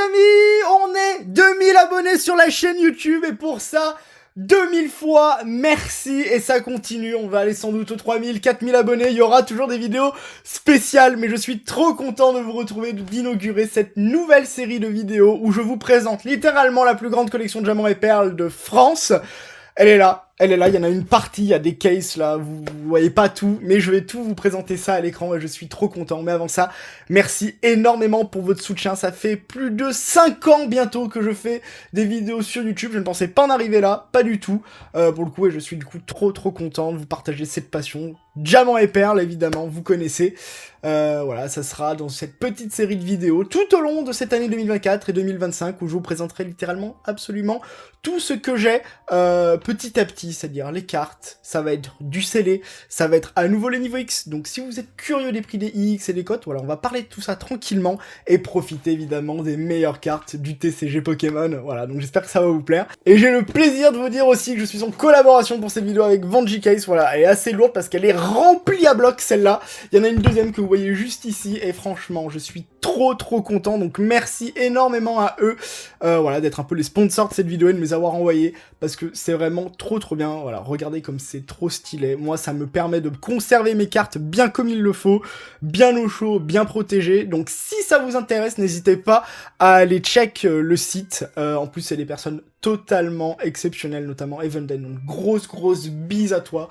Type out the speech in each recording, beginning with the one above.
amis, on est 2000 abonnés sur la chaîne YouTube et pour ça, 2000 fois merci et ça continue, on va aller sans doute aux 3000, 4000 abonnés, il y aura toujours des vidéos spéciales mais je suis trop content de vous retrouver, d'inaugurer cette nouvelle série de vidéos où je vous présente littéralement la plus grande collection de diamants et perles de France. Elle est là, il y en a une partie, il y a des cases là, vous voyez pas tout, mais je vais tout vous présenter ça à l'écran et je suis trop content. Mais avant ça, merci énormément pour votre soutien, ça fait plus de 5 ans bientôt que je fais des vidéos sur YouTube, je ne pensais pas en arriver là, pas du tout, pour le coup, et je suis du coup trop content de vous partager cette passion. Diamants et perles, évidemment, vous connaissez. Voilà, ça sera dans cette petite série de vidéos tout au long de cette année 2024 et 2025 où je vous présenterai littéralement absolument tout ce que j'ai petit à petit, c'est-à-dire les cartes, ça va être du scellé, ça va être à nouveau les niveaux X, donc si vous êtes curieux des prix des IX et des cotes, voilà, on va parler de tout ça tranquillement et profiter évidemment des meilleures cartes du TCG Pokémon, voilà, donc j'espère que ça va vous plaire. Et j'ai le plaisir de vous dire aussi que je suis en collaboration pour cette vidéo avec Vanji Case, voilà, elle est assez lourde parce qu'elle est remplie à bloc celle-là, il y en a une deuxième que vous voyez juste ici, et franchement, je suis trop content, donc merci énormément à eux, voilà, d'être un peu les sponsors de cette vidéo et de me les avoir envoyés, parce que c'est vraiment trop bien, voilà, regardez comme c'est trop stylé, moi ça me permet de conserver mes cartes bien comme il le faut, bien au chaud, bien protégées, donc si ça vous intéresse, n'hésitez pas à aller check le site, en plus c'est des personnes totalement exceptionnelles, notamment Evenden, donc grosse bise à toi,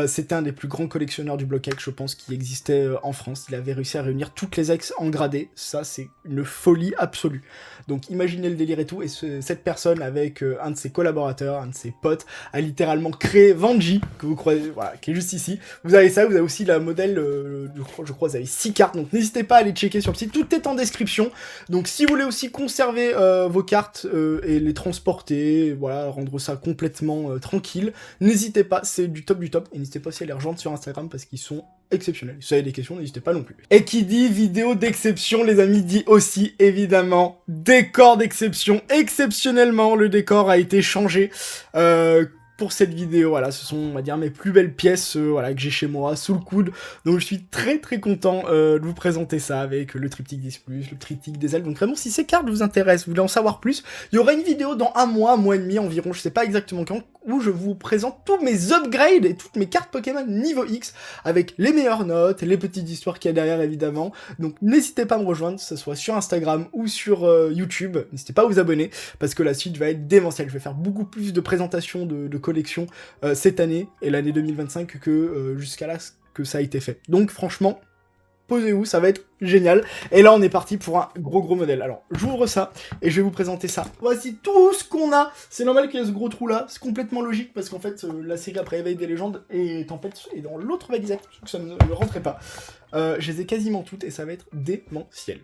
c'était un des plus grands collectionneurs du bloc X, je pense, qui existait en France, il avait réussi à réunir toutes les ex en gradé, ça c'est une folie absolue, donc imaginez le délire et tout, et cette personne avec un de ses collaborateurs, un de ses potes, a littéralement créé Vanji, que vous croyez, voilà, qui est juste ici, vous avez ça, vous avez aussi la modèle, je crois vous avez 6 cartes, donc n'hésitez pas à aller checker sur le site, tout est en description, donc si vous voulez aussi conserver vos cartes et les transporter, voilà, rendre ça complètement tranquille, n'hésitez pas, c'est du top, et n'hésitez pas aussi à les rejoindre sur Instagram parce qu'ils sont exceptionnels. Si vous avez des questions, n'hésitez pas non plus. Et qui dit vidéo d'exception, les amis, dit aussi, évidemment, décor d'exception. Exceptionnellement, le décor a été changé pour cette vidéo. Voilà, ce sont, on va dire, mes plus belles pièces voilà, que j'ai chez moi, sous le coude. Donc je suis très content de vous présenter ça avec le triptyque 10+, le triptyque des ailes. Donc vraiment, si ces cartes vous intéressent, vous voulez en savoir plus, il y aura une vidéo dans un mois et demi environ, je sais pas exactement quand, où je vous présente tous mes upgrades et toutes mes cartes Pokémon niveau X, avec les meilleures notes, les petites histoires qu'il y a derrière évidemment, donc n'hésitez pas à me rejoindre, que ce soit sur Instagram ou sur YouTube, n'hésitez pas à vous abonner, parce que la suite va être démentielle, je vais faire beaucoup plus de présentations de collections cette année, et l'année 2025, que jusqu'à là, que ça a été fait. Donc franchement, posez-vous, ça va être génial. Et là, on est parti pour un gros modèle. Alors, j'ouvre ça, et je vais vous présenter ça. Voici tout ce qu'on a. C'est normal qu'il y ait ce gros trou-là, c'est complètement logique, parce qu'en fait, la série après Éveil des légendes et Tempête est dans l'autre valise, que ça ne rentrait pas. Je les ai quasiment toutes, et ça va être démentiel.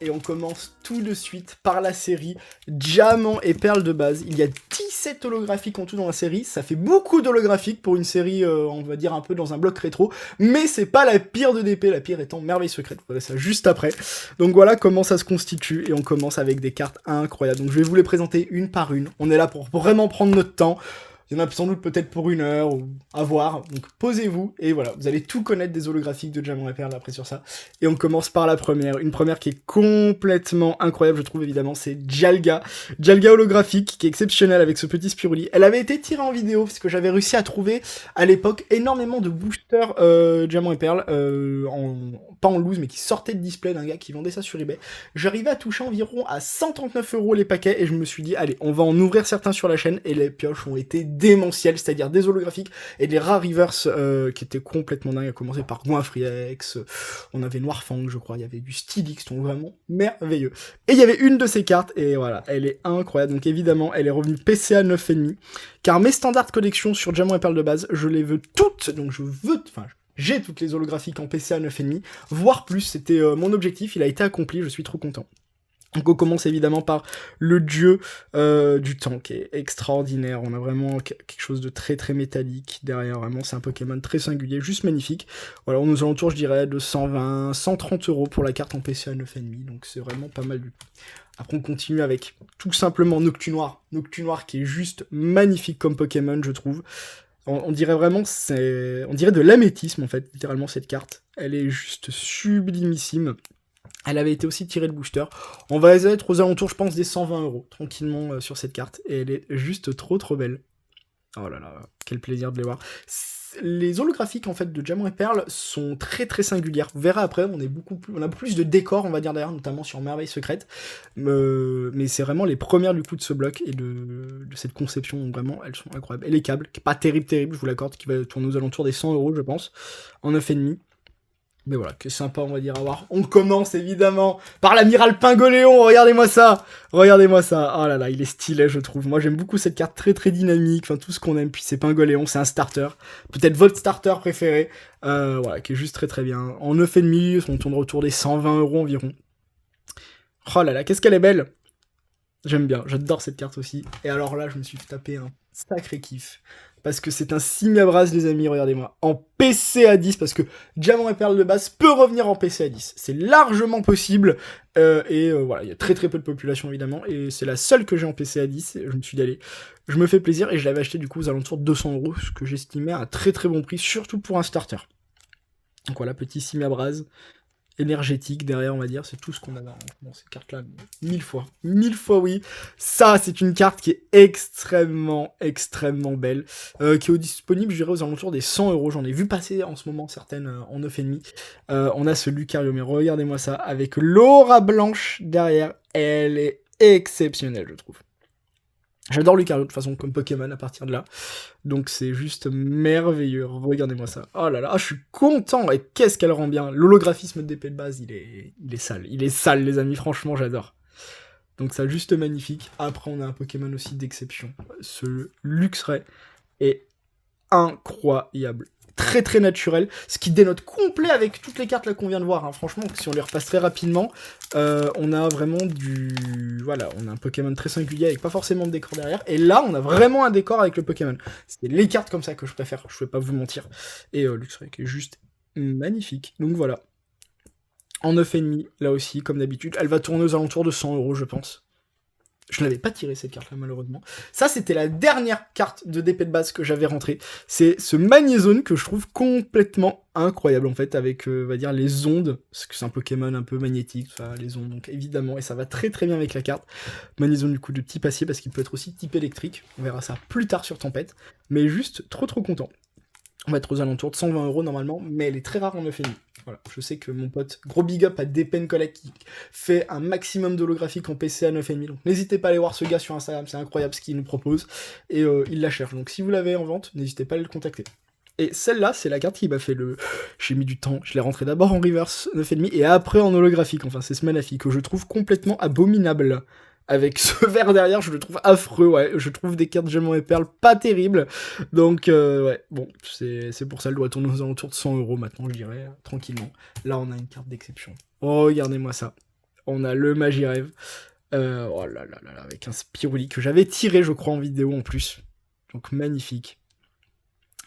Et on commence tout de suite par la série Diamants et Perles de base. Il y a 17 holographiques en tout dans la série, ça fait beaucoup d'holographiques pour une série, on va dire un peu dans un bloc rétro, mais c'est pas la pire de DP, la pire étant Merveille Secrète, vous verrez ça juste après. Donc voilà comment ça se constitue, et on commence avec des cartes incroyables. Donc je vais vous les présenter une par une, on est là pour vraiment prendre notre temps. Il y en a sans doute peut-être pour 1 heure, ou à voir, donc posez-vous, et voilà, vous allez tout connaître des holographiques de Diamants et Perles après sur ça. Et on commence par la première, une première qui est complètement incroyable, je trouve évidemment, c'est Dialga. Dialga holographique, qui est exceptionnelle avec ce petit Spiruli. Elle avait été tirée en vidéo, parce que j'avais réussi à trouver, à l'époque, énormément de boosters Diamants et Perles, pas en loose, mais qui sortaient de display d'un gars qui vendait ça sur eBay. J'arrivais à toucher environ à 139 € les paquets, et je me suis dit, allez, on va en ouvrir certains sur la chaîne, et les pioches ont été démentiel, c'est-à-dire des holographiques et des rares reverse qui étaient complètement dingues, à commencer par Goinfriex, on avait Noirfang je crois, il y avait du Stylix, donc vraiment merveilleux. Et il y avait une de ces cartes, et voilà, elle est incroyable, donc évidemment elle est revenue PCA 9,5, car mes standards collections sur Diamants et Perles de base, je les veux toutes, donc j'ai toutes les holographiques en PCA 9,5, voire plus, c'était mon objectif, il a été accompli, je suis trop content. Donc on commence évidemment par le dieu du temps, qui est extraordinaire, on a vraiment quelque chose de très métallique derrière, vraiment c'est un Pokémon très singulier, juste magnifique. Voilà, on nous alentours je dirais de 120, 130 € pour la carte en PCA 9,5, donc c'est vraiment pas mal du tout. Après on continue avec tout simplement Noctunoir qui est juste magnifique comme Pokémon je trouve. On dirait vraiment, on dirait de l'améthyste en fait, littéralement cette carte. Elle est juste sublimissime. Elle avait été aussi tirée de booster. On va être aux alentours, je pense, des 120 € tranquillement sur cette carte. Et elle est juste trop belle. Oh là là, quel plaisir de les voir. Les holographiques en fait de Diamant et Perle sont très singulières. Vous verrez après, on a plus de décors, on va dire derrière, notamment sur Merveille Secrète. Mais c'est vraiment les premières du coup de ce bloc et de cette conception. Donc vraiment, elles sont incroyables. Et les câbles, qui est pas terrible, je vous l'accorde, qui va tourner aux alentours des 100 € je pense, en 9,5. Mais voilà, que sympa on va dire à voir. On commence évidemment par l'amiral Pingoléon, regardez-moi ça. Regardez-moi ça, oh là là, il est stylé je trouve. Moi j'aime beaucoup cette carte très dynamique, enfin tout ce qu'on aime. Puis c'est Pingoléon, c'est un starter, peut-être votre starter préféré. Voilà, qui est juste très bien. En 9,5, on tourne autour des 120 € environ. Oh là là, qu'est-ce qu'elle est belle. J'aime bien, j'adore cette carte aussi. Et alors là, je me suis tapé un sacré kiff. Parce que c'est un Simiabras, les amis, regardez-moi. En PC à 10, parce que Diamant et Perle de base peut revenir en PC à 10. C'est largement possible. Voilà, il y a très peu de population, évidemment. Et c'est la seule que j'ai en PC à 10. Je me suis dit, allez, je me fais plaisir. Et je l'avais acheté, du coup, aux alentours de 200 €, ce que j'estimais à un très bon prix, surtout pour un starter. Donc voilà, petit Simiabras énergétique derrière, on va dire, c'est tout ce qu'on a dans ces cartes-là. 1000 fois oui. Ça, c'est une carte qui est extrêmement belle, qui est disponible, je dirais, aux alentours des 100 €. J'en ai vu passer en ce moment certaines en 9,5. On a ce Lucario, mais regardez-moi ça, avec l'aura blanche derrière, elle est exceptionnelle, je trouve. J'adore Lucario de toute façon comme Pokémon à partir de là. Donc c'est juste merveilleux. Regardez-moi ça. Oh là là, je suis content. Et qu'est-ce qu'elle rend bien. L'holographisme d'épée de base, il est sale. Il est sale les amis, franchement j'adore. Donc ça juste magnifique. Après on a un Pokémon aussi d'exception. Ce Luxray est incroyable. Très naturel, ce qui dénote complet avec toutes les cartes là qu'on vient de voir, hein. Franchement, si on les repasse très rapidement, on a vraiment voilà, on a un Pokémon très singulier avec pas forcément de décor derrière, et là, on a vraiment un décor avec le Pokémon. C'est les cartes comme ça que je préfère, je vais pas vous mentir. Et Luxray qui est juste magnifique, donc voilà. En 9,5, là aussi, comme d'habitude, elle va tourner aux alentours de 100 €, je pense. Je n'avais pas tiré cette carte-là, malheureusement. Ça, c'était la dernière carte de DP de base que j'avais rentrée. C'est ce Magnézone que je trouve complètement incroyable, en fait, avec, on va dire, les ondes. Parce que c'est un Pokémon un peu magnétique, enfin, les ondes, donc évidemment, et ça va très bien avec la carte. Magnézone, du coup, de type acier, parce qu'il peut être aussi type électrique. On verra ça plus tard sur Tempête. Mais juste trop content. On va être aux alentours de 120 € normalement, mais elle est très rare en 9,5. Voilà, je sais que mon pote, gros big up à Depen Collect, qui fait un maximum d'holographiques en PC à 9,5, donc n'hésitez pas à aller voir ce gars sur Instagram, c'est incroyable ce qu'il nous propose, et il la cherche, donc si vous l'avez en vente, n'hésitez pas à le contacter. Et celle-là, c'est la carte qui m'a fait le... J'ai mis du temps, je l'ai rentré d'abord en reverse 9,5, et après en holographique, enfin c'est ce Manaphy, que je trouve complètement abominable. Avec ce vert derrière, je le trouve affreux, ouais. Je trouve des cartes Diamant et Perle pas terribles. Donc, ouais, bon, c'est pour ça, elle doit tourner aux alentours de 100 € maintenant, je dirais, tranquillement. Là, on a une carte d'exception. Oh, regardez-moi ça. On a le Magirêve. Oh là là, avec un Spiruli que j'avais tiré, je crois, en vidéo en plus. Donc, magnifique.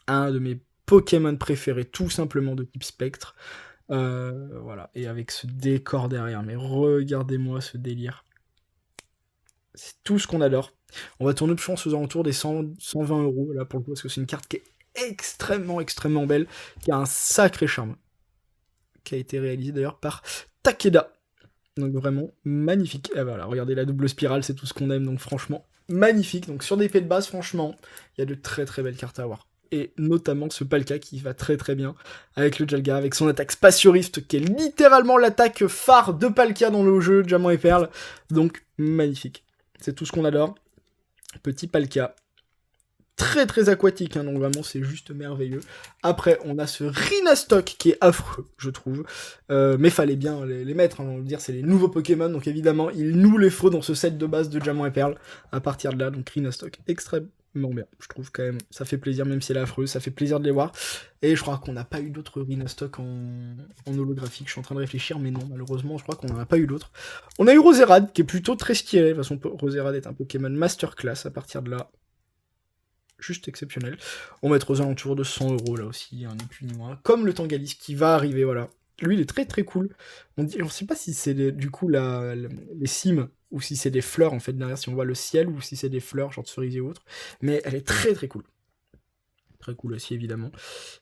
Un de mes Pokémon préférés, tout simplement, de type Spectre. Voilà, et avec ce décor derrière. Mais regardez-moi ce délire. C'est tout ce qu'on adore. On va tourner, je pense, aux alentours des 120 €, là, pour le coup, parce que c'est une carte qui est extrêmement belle, qui a un sacré charme, qui a été réalisé d'ailleurs par Takeda. Donc vraiment magnifique. Et voilà, regardez la double spirale, c'est tout ce qu'on aime, donc franchement magnifique. Donc sur des épées de base, franchement, il y a de très belles cartes à avoir. Et notamment ce Palkia qui va très bien avec le Jalga, avec son attaque Spatio Rift, qui est littéralement l'attaque phare de Palkia dans le jeu Diamant et Perle. Donc magnifique. C'est tout ce qu'on adore. Petit Palkia. Très aquatique, hein, donc vraiment c'est juste merveilleux. Après, on a ce Rhinastock qui est affreux, je trouve. Mais fallait bien les mettre, hein, on va dire, c'est les nouveaux Pokémon, donc évidemment, il nous les faut dans ce set de base de Diamant et Perle. À partir de là, donc Rhinastock, extrêmement bien. Je trouve quand même, ça fait plaisir, même si elle est affreuse, ça fait plaisir de les voir. Et je crois qu'on n'a pas eu d'autres Rhinastock en holographique, je suis en train de réfléchir, mais non, malheureusement, je crois qu'on n'en a pas eu d'autres. On a eu Roserade, qui est plutôt très stylé. De toute façon, Roserade est un Pokémon Masterclass à partir de là. Juste exceptionnel. On va être aux alentours de 100 € là aussi, ni plus ni moins. Comme le Tangalis qui va arriver, voilà. Lui, il est très cool. On ne sait pas si c'est du coup les cimes, ou si c'est des fleurs en fait derrière, si on voit le ciel, ou si c'est des fleurs, genre de cerisier ou autre. Mais elle est très cool. très cool aussi évidemment.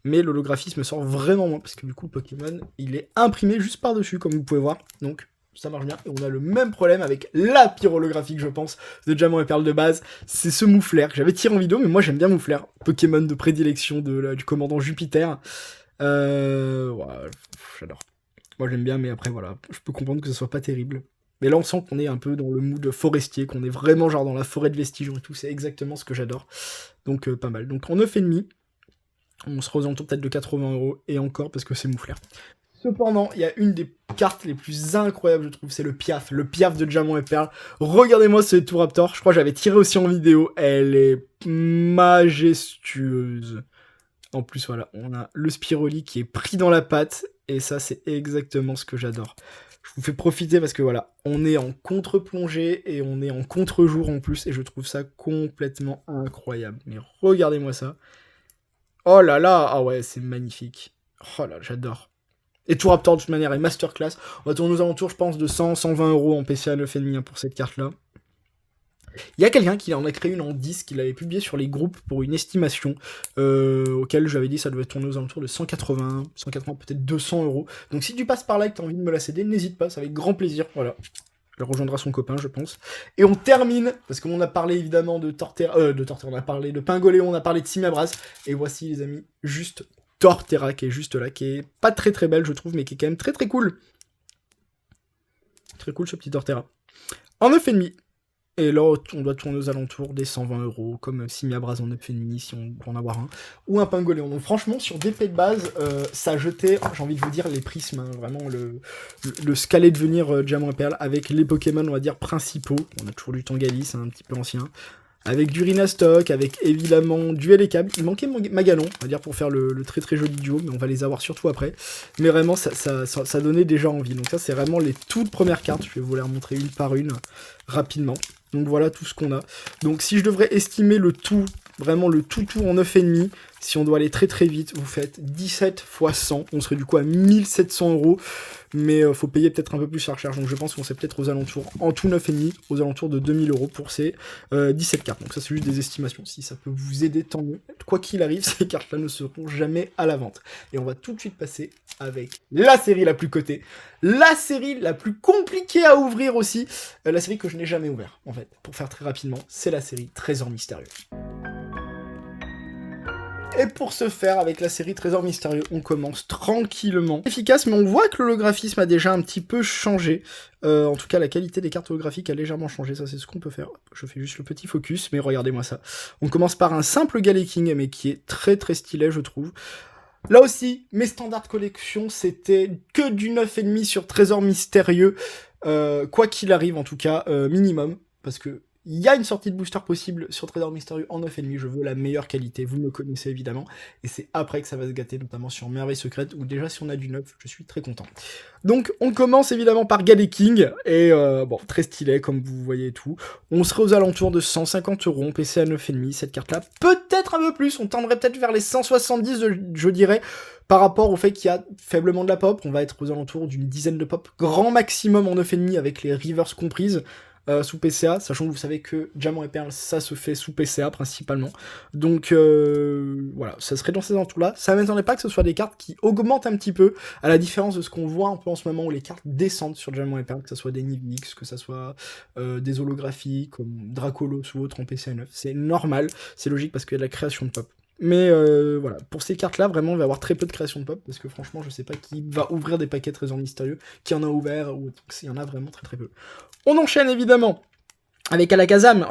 Mais l'holographisme sort vraiment moins, parce que du coup le Pokémon, il est imprimé juste par-dessus, comme vous pouvez voir, donc ça marche bien. Et on a le même problème avec la pire holographique, je pense, de Diamant et Perle de base, c'est ce Mouflair, que j'avais tiré en vidéo, mais moi j'aime bien Mouflair, Pokémon de prédilection du commandant Jupiter. Ouais, j'adore. Moi j'aime bien, mais après voilà, je peux comprendre que ce soit pas terrible. Mais là on sent qu'on est un peu dans le mood forestier, qu'on est vraiment genre dans la forêt de Vestiges et tout, c'est exactement ce que j'adore. Donc pas mal. Donc en 9,5, on se aux alentours peut-être de 80 €, et encore parce que c'est Mouflair. Cependant, il y a une des cartes les plus incroyables, je trouve, c'est le Piaf de Diamant et Perle. Regardez-moi ce Turaptor, je crois que j'avais tiré aussi en vidéo, elle est majestueuse. En plus, voilà, on a le Spiroli qui est pris dans la patte, et ça, c'est exactement ce que j'adore. Je vous fais profiter parce que voilà, on est en contre-plongée et on est en contre-jour en plus, et je trouve ça complètement incroyable. Mais regardez-moi ça. Oh là là, ah ouais, c'est magnifique. Oh là, j'adore. Et Turaptor, de toute manière, est masterclass. On va tourner aux alentours, je pense, de 100-120 € en PCA 9,5 pour cette carte-là. Il y a quelqu'un qui en a créé une en 10, qu'il avait publié sur les groupes pour une estimation, auquel j'avais dit ça devait tourner aux alentours de 180, peut-être 200 €. Donc si tu passes par là et que tu as envie de me la céder, n'hésite pas, c'est avec grand plaisir, voilà. Elle rejoindra son copain, je pense. Et on termine, parce qu'on a parlé évidemment de Torterra, on a parlé de Pingoléon, on a parlé de Simiabras, et voici les amis, juste Torterra qui est juste là, qui est pas très très belle je trouve, mais qui est quand même très très cool. Très cool ce petit Torterra. En 9,5. Et là, on doit tourner aux alentours des 120 €, comme Simiabras en 9,5, si on peut en avoir un. Ou un Pingoléon. Donc franchement, sur des pets de base, ça jetait, j'ai envie de vous dire, les prismes. Hein, vraiment, le scalet de venir Diamant et Perle, avec les Pokémon, on va dire, principaux. On a toujours du Tangalis, hein, un petit peu ancien. Avec du Rhinastock, avec évidemment du Elekable. Il manquait Maganon, on va dire, pour faire le très très joli duo, mais on va les avoir surtout après. Mais vraiment, ça donnait déjà envie. Donc ça, c'est vraiment les toutes premières cartes. Je vais vous les remontrer une par une, rapidement. Donc voilà tout ce qu'on a. Donc si je devrais estimer le tout, vraiment le tout en 9,5, si on doit aller très très vite, vous faites 17 x 100, on serait du coup à 1700 €, mais faut payer peut-être un peu plus la recherche, donc je pense qu'on serait peut-être aux alentours, en tout 9,5, aux alentours de 2000 € pour ces 17 cartes. Donc ça c'est juste des estimations, si ça peut vous aider, tant mieux. Quoi qu'il arrive, ces cartes-là ne seront jamais à la vente. Et on va tout de suite passer avec la série la plus cotée, la série la plus compliquée à ouvrir aussi, la série que je n'ai jamais ouverte, en fait, pour faire très rapidement, c'est la série Trésor Mystérieux. Et pour ce faire, avec la série Trésor Mystérieux, on commence tranquillement. Efficace, mais on voit que l'holographisme a déjà un petit peu changé. En tout cas, la qualité des cartes holographiques a légèrement changé, ça c'est ce qu'on peut faire. Je fais juste le petit focus, mais regardez-moi ça. On commence par un simple Galaking, mais qui est très très stylé, je trouve. Là aussi, mes standards collection, c'était que du 9,5 sur Trésor Mystérieux, quoi qu'il arrive en tout cas, minimum, parce que il y a une sortie de booster possible sur Trésor Mystérieux en 9,5, je veux la meilleure qualité, vous me connaissez évidemment, et c'est après que ça va se gâter, notamment sur Merveille Secrète, où déjà si on a du 9, je suis très content. Donc on commence évidemment par Galaking, et bon, très stylé comme vous voyez et tout. On serait aux alentours de 150 €, on PC à 9,5, cette carte-là, peut-être un peu plus, on tendrait peut-être vers les 170, je dirais, par rapport au fait qu'il y a faiblement de la pop, on va être aux alentours d'une dizaine de pop, grand maximum en 9,5 avec les reverse comprises, sous PCA, sachant que vous savez que Diamant et Perle, ça se fait sous PCA principalement. Donc voilà, ça serait dans ces entours-là. Ça ne m'étonnerait pas que ce soit des cartes qui augmentent un petit peu, à la différence de ce qu'on voit un peu en ce moment où les cartes descendent sur Diamant et Perle, que ce soit des Nivix, que ce soit des holographies comme Dracolos ou autres en PCA 9. C'est normal, c'est logique parce qu'il y a de la création de pop. Mais voilà, pour ces cartes-là, vraiment, on va avoir très peu de création de pop, parce que franchement, je sais pas qui va ouvrir des paquets Trésor Mystérieux, qui en a ouvert, ou il y en a vraiment très très peu. On enchaîne évidemment avec Alakazam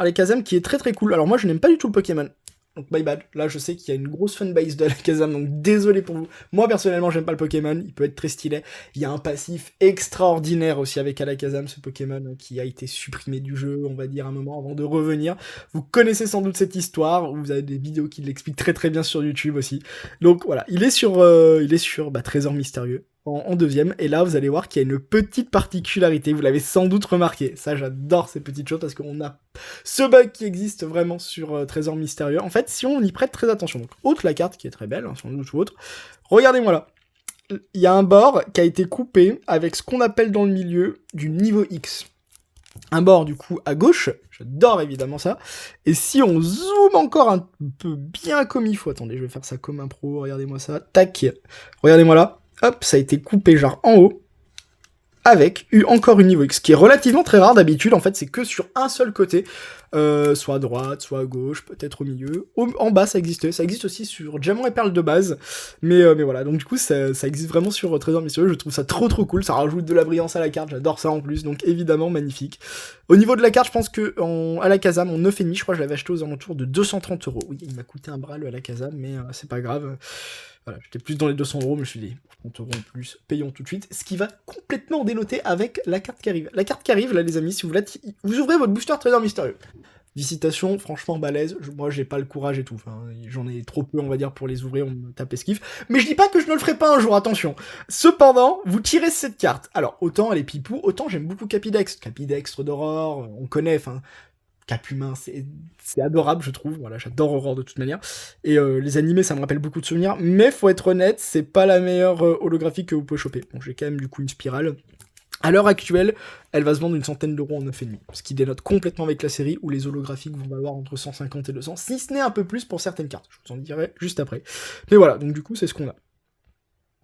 qui est très très cool. Alors moi, je n'aime pas du tout le Pokémon, donc my bad. Là, je sais qu'il y a une grosse fanbase de Alakazam, donc désolé pour vous. Moi, personnellement, j'aime pas le Pokémon, il peut être très stylé. Il y a un passif extraordinaire aussi avec Alakazam, ce Pokémon qui a été supprimé du jeu, on va dire, un moment avant de revenir. Vous connaissez sans doute cette histoire, vous avez des vidéos qui l'expliquent très très bien sur YouTube aussi. Donc voilà, il est sur Trésor Mystérieux. En deuxième, et là vous allez voir qu'il y a une petite particularité, vous l'avez sans doute remarqué, ça j'adore ces petites choses parce qu'on a ce bug qui existe vraiment sur Trésor Mystérieux, en fait si on y prête très attention, donc outre la carte qui est très belle, hein, sans doute ou autre, regardez-moi là, il y a un bord qui a été coupé avec ce qu'on appelle dans le milieu du niveau X. un bord du coup à gauche, j'adore évidemment ça, et si on zoome encore un peu bien comme il faut, attendez je vais faire ça comme un pro, regardez-moi ça, tac, regardez-moi là, hop, ça a été coupé genre en haut, avec encore une niveau X, qui est relativement très rare d'habitude, en fait c'est que sur un seul côté, soit à droite, soit à gauche, peut-être au milieu, en bas ça existe aussi sur Diamant et Perle de base, mais voilà, donc du coup ça existe vraiment sur Trésor Mystérieux, je trouve ça trop cool, ça rajoute de la brillance à la carte, j'adore ça en plus, donc évidemment magnifique. Au niveau de la carte, je pense que à la Kazam, en 9,5, je crois que je l'avais acheté aux alentours de 230 €. Oui, il m'a coûté un bras le à la Kazam, mais c'est pas grave. Voilà, j'étais plus dans les 200 €, mais je me suis dit, 30 € en plus, payons tout de suite. Ce qui va complètement dénoter avec la carte qui arrive. La carte qui arrive, là, les amis, si vous vous ouvrez votre booster Trésor Mystérieux. Visitation, franchement balèze. Moi, j'ai pas le courage et tout. Enfin, j'en ai trop peu, on va dire, pour les ouvrir, on me tape esquive. Mais je dis pas que je ne le ferai pas un jour, attention. Cependant, vous tirez cette carte. Alors, autant elle est pipou, autant j'aime beaucoup Capidextre. Capidextre d'Aurore, on connaît, enfin. Cap humain, c'est adorable, je trouve. Voilà, j'adore Aurore de toute manière. Et les animés, ça me rappelle beaucoup de souvenirs. Mais faut être honnête, c'est pas la meilleure holographique que vous pouvez choper. Bon, j'ai quand même du coup une spirale. À l'heure actuelle, elle va se vendre une centaine d'euros en 9,5. Ce qui dénote complètement avec la série où les holographiques vont valoir entre 150 et 200. Si ce n'est un peu plus pour certaines cartes. Je vous en dirai juste après. Mais voilà, donc du coup, c'est ce qu'on a.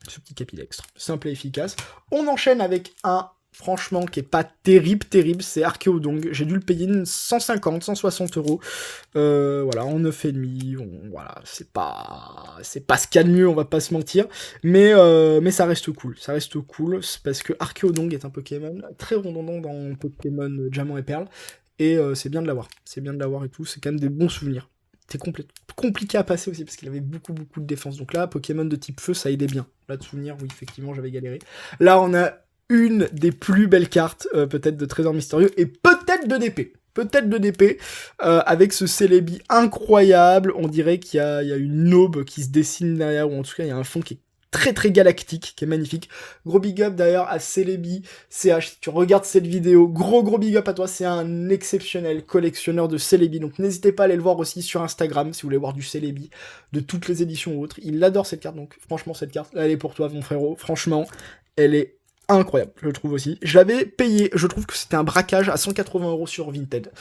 Ce petit Capidextre. Simple et efficace. On enchaîne avec un franchement, qui est pas terrible, c'est Archéodong. J'ai dû le payer 150, 160 €. Voilà, en 9,5. Voilà, c'est pas ce qu'il y a de mieux, on va pas se mentir. Mais ça reste cool. Ça reste cool, parce que Archéodong est un Pokémon très redondant dans Pokémon Diamant et Perle. Et c'est bien de l'avoir. C'est bien de l'avoir et tout. C'est quand même des bons souvenirs. C'est compliqué à passer aussi, parce qu'il avait beaucoup de défense. Donc là, Pokémon de type feu, ça aidait bien. Là, de souvenir, oui, effectivement, j'avais galéré. Là, on a une des plus belles cartes, peut-être de Trésor Mystérieux, et peut-être de DP. Peut-être de DP, avec ce Celebi incroyable. On dirait qu'il y a une aube qui se dessine derrière, ou en tout cas, il y a un fond qui est très galactique, qui est magnifique. Gros big up d'ailleurs à Celebi CH, si tu regardes cette vidéo, gros big up à toi, c'est un exceptionnel collectionneur de Celebi, donc n'hésitez pas à aller le voir aussi sur Instagram, si vous voulez voir du Celebi, de toutes les éditions ou autres. Il adore cette carte, donc franchement cette carte, elle est pour toi mon frérot, franchement, elle est incroyable, je trouve aussi. Je l'avais payé, je trouve que c'était un braquage à 180 € sur Vinted.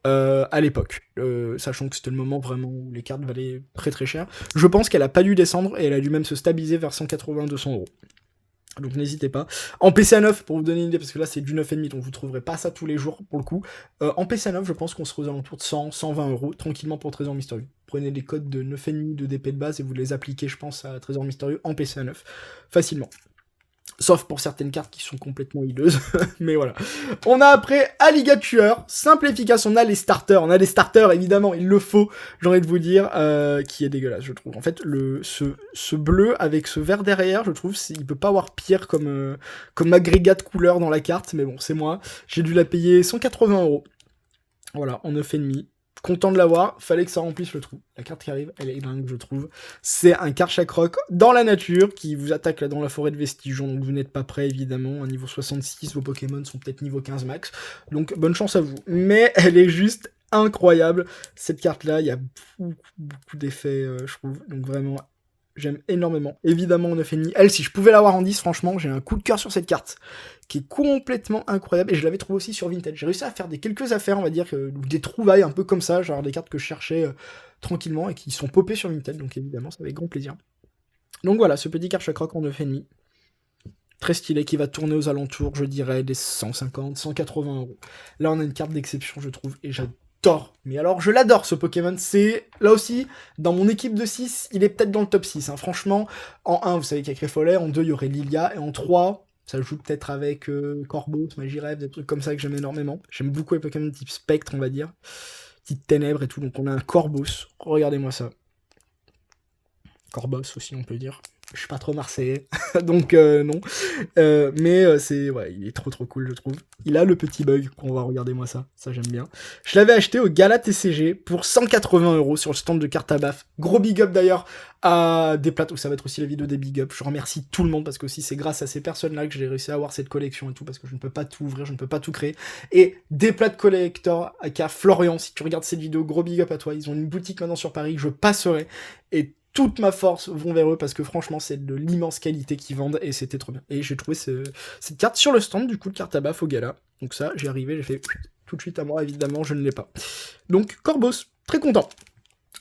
À l'époque, sachant que c'était le moment vraiment où les cartes valaient très cher. Je pense qu'elle a pas dû descendre et elle a dû même se stabiliser vers 180-200 €. Donc n'hésitez pas. En PCA 9, pour vous donner une idée, parce que là c'est du 9,5, donc vous trouverez pas ça tous les jours pour le coup. En PCA 9, je pense qu'on se aux alentours de 100-120 € tranquillement pour Trésor Mystérieux. Prenez les codes de 9,5 de DP de base et vous les appliquez, je pense, à Trésor Mystérieux en PCA 9 facilement. Sauf pour certaines cartes qui sont complètement hideuses. Mais voilà. On a après Alligator, simple et efficace. On a les starters. On a des starters, évidemment, il le faut, j'ai envie de vous dire, qui est dégueulasse, je trouve. En fait, ce bleu avec ce vert derrière, je trouve, il peut pas avoir pire comme agrégat de couleur dans la carte. Mais bon, c'est moi. J'ai dû la payer 180 €. Voilà, en 9,5. Content de l'avoir, fallait que ça remplisse le trou. La carte qui arrive, elle est dingue, je trouve. C'est un Karchakroc dans la nature, qui vous attaque là dans la forêt de Vestigeon, donc vous n'êtes pas prêt évidemment. À niveau 66, vos Pokémon sont peut-être niveau 15 max, donc bonne chance à vous. Mais elle est juste incroyable, cette carte-là, il y a beaucoup d'effets, je trouve, donc vraiment... J'aime énormément. Évidemment, en 9,5. Elle, si je pouvais l'avoir en 10, franchement, j'ai un coup de cœur sur cette carte, qui est complètement incroyable. Et je l'avais trouvé aussi sur Vinted. J'ai réussi à faire quelques affaires, on va dire, des trouvailles un peu comme ça, genre des cartes que je cherchais tranquillement et qui sont popées sur Vinted. Donc évidemment, ça avec grand plaisir. Donc voilà, ce petit Karchakroc en 9,5. Très stylé, qui va tourner aux alentours, je dirais, des 150, 180 €. Là, on a une carte d'exception, je trouve, et j'adore. Mais alors, je l'adore, ce Pokémon. C'est, là aussi, dans mon équipe de 6, il est peut-être dans le top 6. Hein. Franchement, en 1, vous savez qu'il y a Créfolet, en 2, il y aurait Lilia, et en 3, ça joue peut-être avec Corbeau, Magirève, des trucs comme ça que j'aime énormément. J'aime beaucoup les Pokémon de type Spectre, on va dire. Type Ténèbres et tout, donc on a un Corbos. Regardez-moi ça. Corbos aussi, on peut dire. Je suis pas trop marseillais, donc non. Mais c'est, ouais, il est trop cool, je trouve. Il a le petit bug qu'on va regarder moi ça j'aime bien. Je l'avais acheté au Gala TCG pour 180 € sur le stand de Cartabaf. Gros big up d'ailleurs à des plateaux, ça va être aussi la vidéo des big up. Je remercie tout le monde parce que aussi c'est grâce à ces personnes-là que j'ai réussi à avoir cette collection et tout, parce que je ne peux pas tout ouvrir, je ne peux pas tout créer. Et des plats de collector à Florian, si tu regardes cette vidéo, gros big up à toi. Ils ont une boutique maintenant sur Paris, je passerai. Et toute ma force vont vers eux parce que franchement c'est de l'immense qualité qu'ils vendent et c'était trop bien. Et j'ai trouvé cette carte sur le stand du coup de carte à baf au gala. Donc ça, j'ai arrivé, j'ai fait tout de suite à moi, évidemment, je ne l'ai pas. Donc Corvos, très content.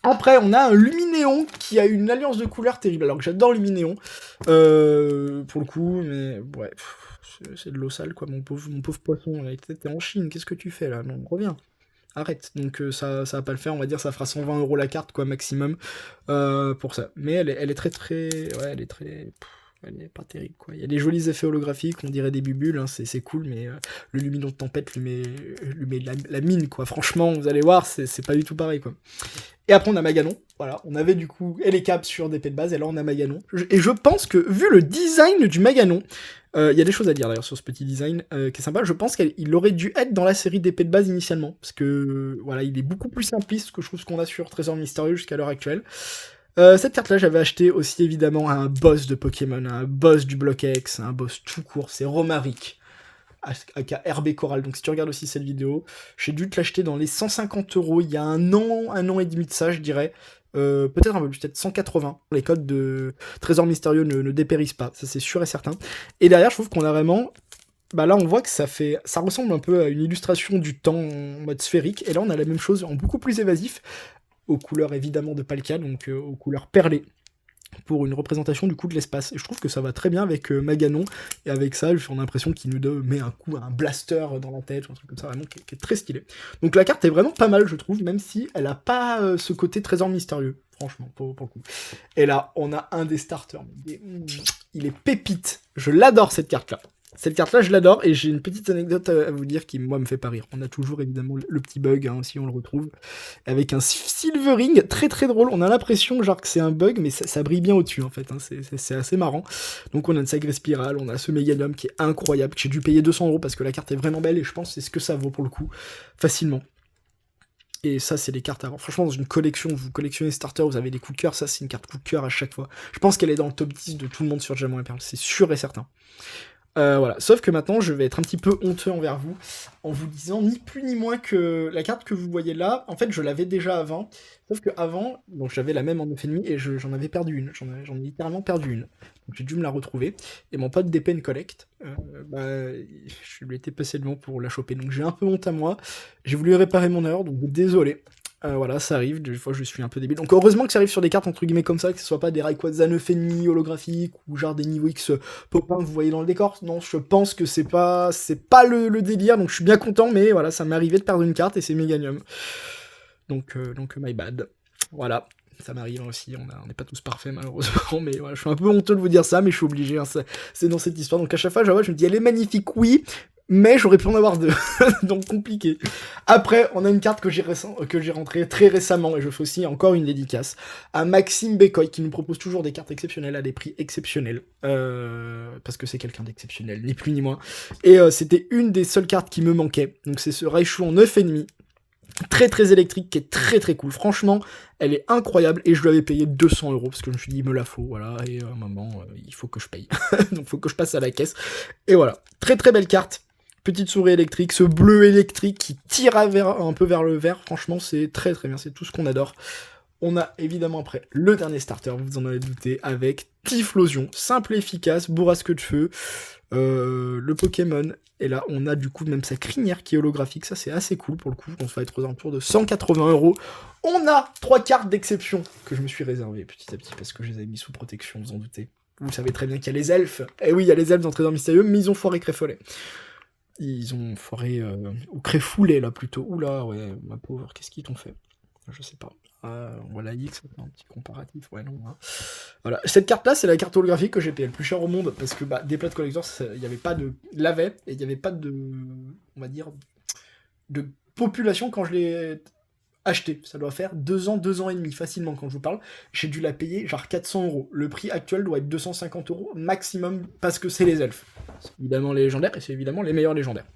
Après, on a un Luminéon qui a une alliance de couleurs terrible. Alors que j'adore Luminéon, pour le coup, mais ouais, c'est de l'eau sale, quoi, mon pauvre poisson. T'es en Chine, qu'est-ce que tu fais là? Non, reviens. Arrête. Donc ça va pas le faire, on va dire, ça fera 120 € la carte, quoi, maximum, pour ça. Mais elle est très très... Ouais, elle est très... Elle est pas terrible, quoi. Il y a des jolis effets holographiques, on dirait des bubules, hein, c'est cool, mais le Luminon de Tempête lui met la mine, quoi. Franchement, vous allez voir, c'est pas du tout pareil, quoi. Et après, on a Maganon. Voilà, on avait du coup Elecab sur d'épée de base, et là, on a Maganon. Et je pense que, vu le design du Maganon, il y a des choses à dire d'ailleurs sur ce petit design qui est sympa. Je pense qu'il aurait dû être dans la série d'épée de base initialement, parce que voilà, il est beaucoup plus simpliste que je trouve ce qu'on a sur Trésor Mystérieux jusqu'à l'heure actuelle. Cette carte-là, j'avais acheté aussi évidemment un boss de Pokémon, un boss du bloc X, un boss tout court, c'est Romaric, aka RB Coral. Donc si tu regardes aussi cette vidéo, j'ai dû te l'acheter dans les 150 € il y a un an et demi de ça, je dirais. Peut-être un peu plus, peut-être 180. Les codes de Trésor Mystérieux ne dépérissent pas, ça c'est sûr et certain. Et derrière, je trouve qu'on a vraiment... Bah là, on voit que ça ressemble un peu à une illustration du temps en mode sphérique, et là on a la même chose en beaucoup plus évasif, aux couleurs évidemment de Palkia, donc aux couleurs perlées, pour une représentation du coup de l'espace. Et je trouve que ça va très bien avec Maganon, et avec ça, on a l'impression qu'il nous met un coup, un blaster dans la tête, ou un truc comme ça, vraiment, qui est très stylé. Donc la carte est vraiment pas mal, je trouve, même si elle a pas ce côté trésor mystérieux, franchement, pour le coup. Et là, on a un des starters, il est pépite, je l'adore cette carte-là. Cette carte-là, je l'adore, et j'ai une petite anecdote à vous dire qui, moi, me fait pas rire. On a toujours, évidemment, le petit bug, hein, si on le retrouve, avec un silvering très très drôle. On a l'impression, genre, que c'est un bug, mais ça brille bien au-dessus, en fait. Hein. C'est assez marrant. Donc, on a une sacrée spirale, on a ce Meganium qui est incroyable, que j'ai dû payer 200 € parce que la carte est vraiment belle, et je pense que c'est ce que ça vaut, pour le coup, facilement. Et ça, c'est les cartes avant. Franchement, dans une collection, vous collectionnez starter, vous avez des coups de cœur, ça, c'est une carte coup de cœur à chaque fois. Je pense qu'elle est dans le top 10 de tout le monde sur Diamant et Perle, c'est sûr et certain. Voilà, sauf que maintenant je vais être un petit peu honteux envers vous en vous disant ni plus ni moins que la carte que vous voyez là, en fait je l'avais déjà avant, sauf que avant, donc j'avais la même en 9,5 et j'en avais perdu une, j'en ai littéralement perdu une, donc j'ai dû me la retrouver, et mon pote Depen Collect, je lui ai été passé devant pour la choper, donc j'ai un peu honte à moi, j'ai voulu réparer mon erreur, donc désolé. Voilà, ça arrive, des fois je suis un peu débile. Donc heureusement que ça arrive sur des cartes entre guillemets comme ça, que ce soit pas des Rayquaza 9,5 holographiques ou genre des Niveau X Popin que vous voyez dans le décor. Non, je pense que c'est pas le délire, donc je suis bien content, mais voilà, ça m'est arrivé de perdre une carte et c'est Meganium. Donc my bad. Voilà. Ça m'arrive aussi, on n'est pas tous parfaits malheureusement, mais voilà, je suis un peu honteux de vous dire ça, mais je suis obligé, hein, c'est dans cette histoire. Donc à chaque fois, je me dis, elle est magnifique, oui, mais j'aurais pu en avoir deux, donc compliqué. Après, on a une carte que j'ai rentrée très récemment, et je fais aussi encore une dédicace à Maxime Becoy, qui nous propose toujours des cartes exceptionnelles à des prix exceptionnels, parce que c'est quelqu'un d'exceptionnel, ni plus ni moins. Et c'était une des seules cartes qui me manquait, donc c'est ce Raichu en 9,5, très très électrique, qui est très très cool. Franchement, elle est incroyable, et je lui avais payé 200 € parce que je me suis dit, il me la faut, voilà, et à un moment, il faut que je paye. Donc faut que je passe à la caisse. Et voilà, très très belle carte. Petite souris électrique, ce bleu électrique qui tire un peu vers le vert, franchement c'est très très bien, c'est tout ce qu'on adore. On a évidemment après le dernier starter, vous en avez douté, avec Typhlosion, simple et efficace, bourrasque de feu, le Pokémon, et là on a du coup même sa crinière qui est holographique, ça c'est assez cool pour le coup, on va être aux alentours de 180 €. On a 3 cartes d'exception que je me suis réservées petit à petit parce que je les avais mis sous protection, vous en doutez. Vous savez très bien qu'il y a les elfes, et oui il y a les elfes dans Trésor Mystérieux, mais ils ont foiré Créfolet. Ils ont foiré, ou Créfoulet là plutôt, oula ouais, ma pauvre, qu'est-ce qu'ils t'ont fait? Je sais pas. On voit la X, un petit comparatif, ouais non. Hein. Voilà, cette carte-là, c'est la carte holographique que j'ai payé le plus cher au monde, parce que des plats de collector, il n'y avait pas de... l'avait, et il n'y avait pas de... on va dire... de population quand je l'ai acheté. Ça doit faire 2 ans et demi, facilement quand je vous parle. J'ai dû la payer genre 400 €. Le prix actuel doit être 250 € maximum, parce que c'est les elfes. C'est évidemment les légendaires, et c'est évidemment les meilleurs légendaires.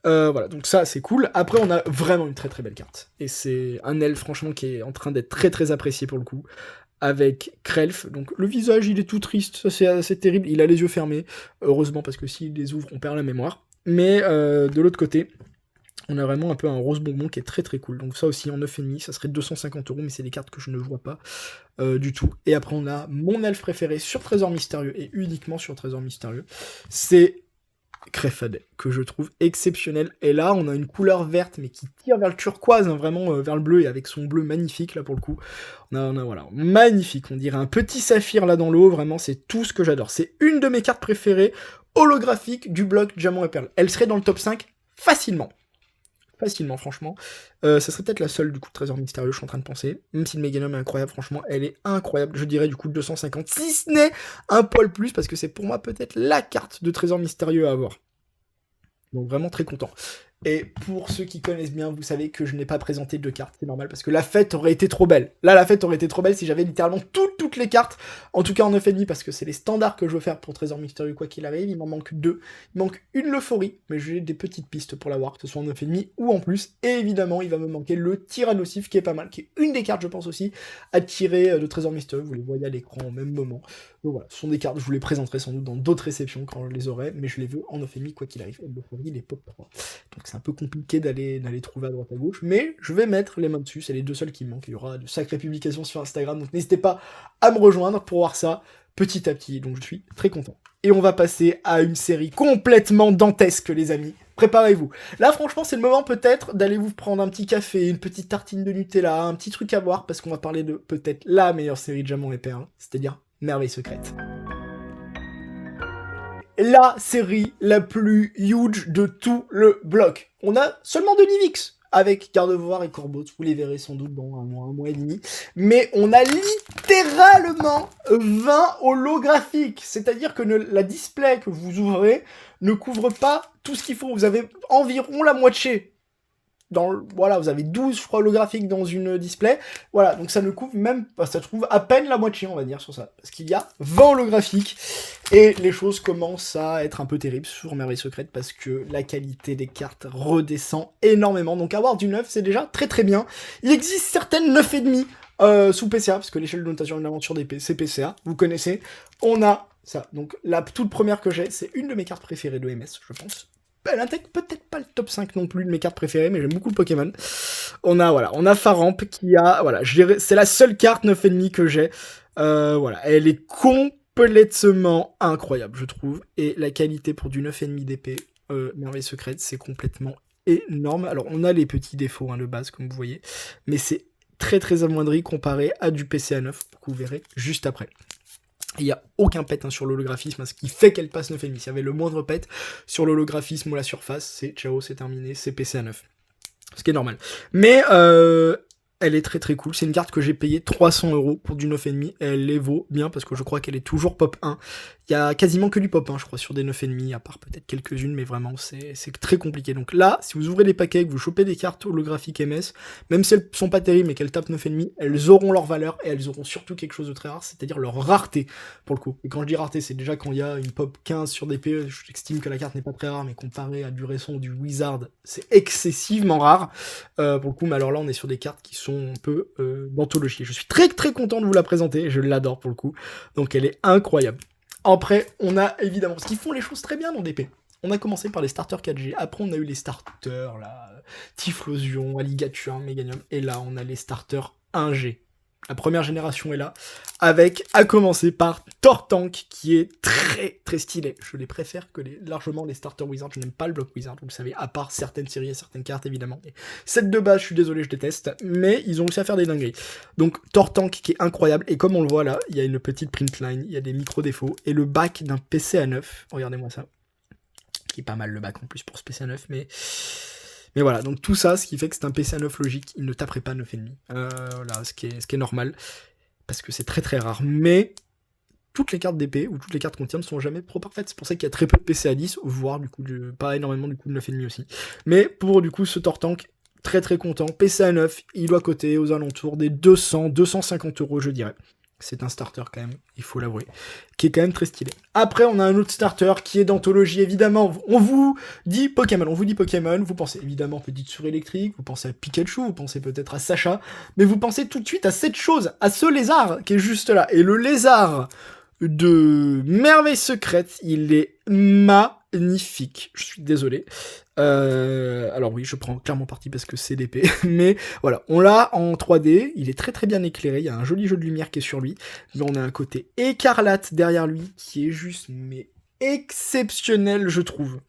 Voilà, donc ça c'est cool. Après on a vraiment une très très belle carte. Et c'est un elfe franchement qui est en train d'être très très apprécié pour le coup. Avec Krelf, donc le visage il est tout triste, ça c'est assez terrible, il a les yeux fermés. Heureusement parce que s'il les ouvre on perd la mémoire. Mais de l'autre côté, On a vraiment un peu un rose bonbon qui est très très cool. Donc ça aussi en 9,5, ça serait 250 €, mais c'est des cartes que je ne vois pas du tout. Et après on a mon elfe préféré sur Trésor Mystérieux, et uniquement sur Trésor Mystérieux. C'est Créfadet, que je trouve exceptionnel. Et là, on a une couleur verte, mais qui tire vers le turquoise, hein, vraiment vers le bleu, et avec son bleu magnifique, là, pour le coup. On a voilà, magnifique, on dirait un petit saphir, là, dans l'eau, vraiment, c'est tout ce que j'adore. C'est une de mes cartes préférées, holographiques, du bloc Diamant et Perle. Elle serait dans le top 5, facilement. Facilement, franchement. Ça serait peut-être la seule, du coup, de Trésor Mystérieux, je suis en train de penser. Même si le Meganum est incroyable, franchement, elle est incroyable. Je dirais, du coup, 250, si ce n'est un poil plus, parce que c'est pour moi peut-être la carte de Trésor Mystérieux à avoir. Donc vraiment très content. Et pour ceux qui connaissent bien, vous savez que je n'ai pas présenté de cartes, c'est normal, parce que la fête aurait été trop belle. Là, la fête aurait été trop belle si j'avais littéralement toutes les cartes, en tout cas en 9,5, parce que c'est les standards que je veux faire pour Trésor Mystérieux, quoi qu'il arrive, il m'en manque 2. Il manque une Leuphorie, mais j'ai des petites pistes pour l'avoir, que ce soit en 9,5 ou en plus, et évidemment, il va me manquer le Tyrannosif, qui est pas mal, qui est une des cartes, je pense aussi, à tirer de Trésor Mystérieux, vous les voyez à l'écran au même moment. Donc voilà, ce sont des cartes, je vous les présenterai sans doute dans d'autres réceptions quand je les aurai, mais je les veux en 9,5 quoi qu'il arrive, et Leuphorie, les pop 3. Donc c'est un peu compliqué d'aller trouver à droite à gauche, mais je vais mettre les mains dessus, c'est les deux seuls qui me manquent. Il y aura de sacrées publications sur Instagram, donc n'hésitez pas à me rejoindre pour voir ça petit à petit, donc je suis très content. Et on va passer à une série complètement dantesque, les amis. Préparez-vous. Là, franchement, c'est le moment peut-être d'aller vous prendre un petit café, une petite tartine de Nutella, un petit truc à boire, parce qu'on va parler de peut-être la meilleure série de Diamant et Perle, c'est-à-dire Merveille Secrète. La série la plus huge de tout le bloc. On a seulement de Nivix, avec Gardevoir et Corbeau, vous les verrez sans doute dans un mois et demi, mais on a littéralement 20 holographiques, c'est-à-dire que la display que vous ouvrez ne couvre pas tout ce qu'il faut, vous avez environ la moitié. Voilà, vous avez 12, je crois, holographiques dans une display. Voilà, donc ça ne couvre même pas, ça trouve à peine la moitié, on va dire, sur ça. Parce qu'il y a 20 holographiques. Et les choses commencent à être un peu terribles sur Merveille Secrète parce que la qualité des cartes redescend énormément. Donc avoir du 9, c'est déjà très très bien. Il existe certaines 9,5 sous PCA, parce que l'échelle de notation d'une aventure d'épée, c'est PCA, vous connaissez. On a ça. Donc la toute première que j'ai, c'est une de mes cartes préférées de MS, je pense. Elle intègre peut-être pas le top 5 non plus de mes cartes préférées, mais j'aime beaucoup le Pokémon. On a Faramp qui a, voilà, c'est la seule carte 9,5 que j'ai. Voilà, elle est complètement incroyable, je trouve. Et la qualité pour du 9,5 d'épée, Merveille Secrète, c'est complètement énorme. Alors, on a les petits défauts, hein, de base, comme vous voyez, mais c'est très très amoindri comparé à du PCA 9, que vous verrez juste après. Il n'y a aucun pet, hein, sur l'holographisme, hein, ce qui fait qu'elle passe 9,5. S'il y avait le moindre pet sur l'holographisme ou la surface, c'est ciao, c'est terminé, c'est PCA 9. Ce qui est normal. Mais elle est très très cool. C'est une carte que j'ai payé 300 € pour du 9,5. Et elle les vaut bien parce que je crois qu'elle est toujours pop 1. Il y a quasiment que du pop 1, je crois, sur des 9,5, à part peut-être quelques-unes, mais vraiment, c'est très compliqué. Donc là, si vous ouvrez des paquets, que vous chopez des cartes holographiques MS, même si elles sont pas terribles, mais qu'elles tapent 9,5, elles auront leur valeur, et elles auront surtout quelque chose de très rare, c'est-à-dire leur rareté, pour le coup. Et quand je dis rareté, c'est déjà quand il y a une pop 15 sur des PE, j'estime que la carte n'est pas très rare, mais comparé à du récent ou du Wizard, c'est excessivement rare, pour le coup. Mais alors là, on est sur des cartes qui sont un peu d'anthologie. Je suis très très content de vous la présenter, je l'adore pour le coup, donc elle est incroyable. Après, on a évidemment, parce qu'ils font les choses très bien dans DP. On a commencé par les starters 4G, après on a eu les starters, là, Typhlosion, Alligator, Meganium, et là on a les starters 1G. La première génération est là, avec, à commencer par Tortank, qui est très très stylé. Je les préfère que largement les starter Wizard, je n'aime pas le bloc Wizard, vous le savez, à part certaines séries et certaines cartes évidemment. Et cette de base, je suis désolé, je déteste, mais ils ont réussi à faire des dingueries. Donc Tortank qui est incroyable, et comme on le voit là, il y a une petite print line, il y a des micro-défauts, et le back d'un PCA 9, regardez-moi ça, qui est pas mal le back en plus pour ce PCA 9, mais voilà, donc tout ça, ce qui fait que c'est un PCA 9 logique, il ne taperait pas 9,5. Voilà, ce qui est normal, parce que c'est très très rare. Mais toutes les cartes d'épée, ou toutes les cartes qu'on tire, ne sont jamais trop parfaites. C'est pour ça qu'il y a très peu de PCA 10, voire du coup, pas énormément du coup de 9,5 aussi. Mais pour du coup ce Tortank, très très content. PCA 9, il doit coter aux alentours des 200-250 € je dirais. C'est un starter quand même, il faut l'avouer, qui est quand même très stylé. Après, on a un autre starter qui est d'anthologie, évidemment. On vous dit Pokémon, vous pensez évidemment Petite Souris électrique, vous pensez à Pikachu, vous pensez peut-être à Sacha, mais vous pensez tout de suite à cette chose, à ce lézard qui est juste là. Et le lézard de Merveille Secrète. Il est magnifique. Je suis désolé. Alors oui, je prends clairement parti parce que c'est l'épée. Mais voilà, on l'a en 3D. Il est très très bien éclairé. Il y a un joli jeu de lumière qui est sur lui. Mais on a un côté écarlate derrière lui qui est juste mais exceptionnel, je trouve.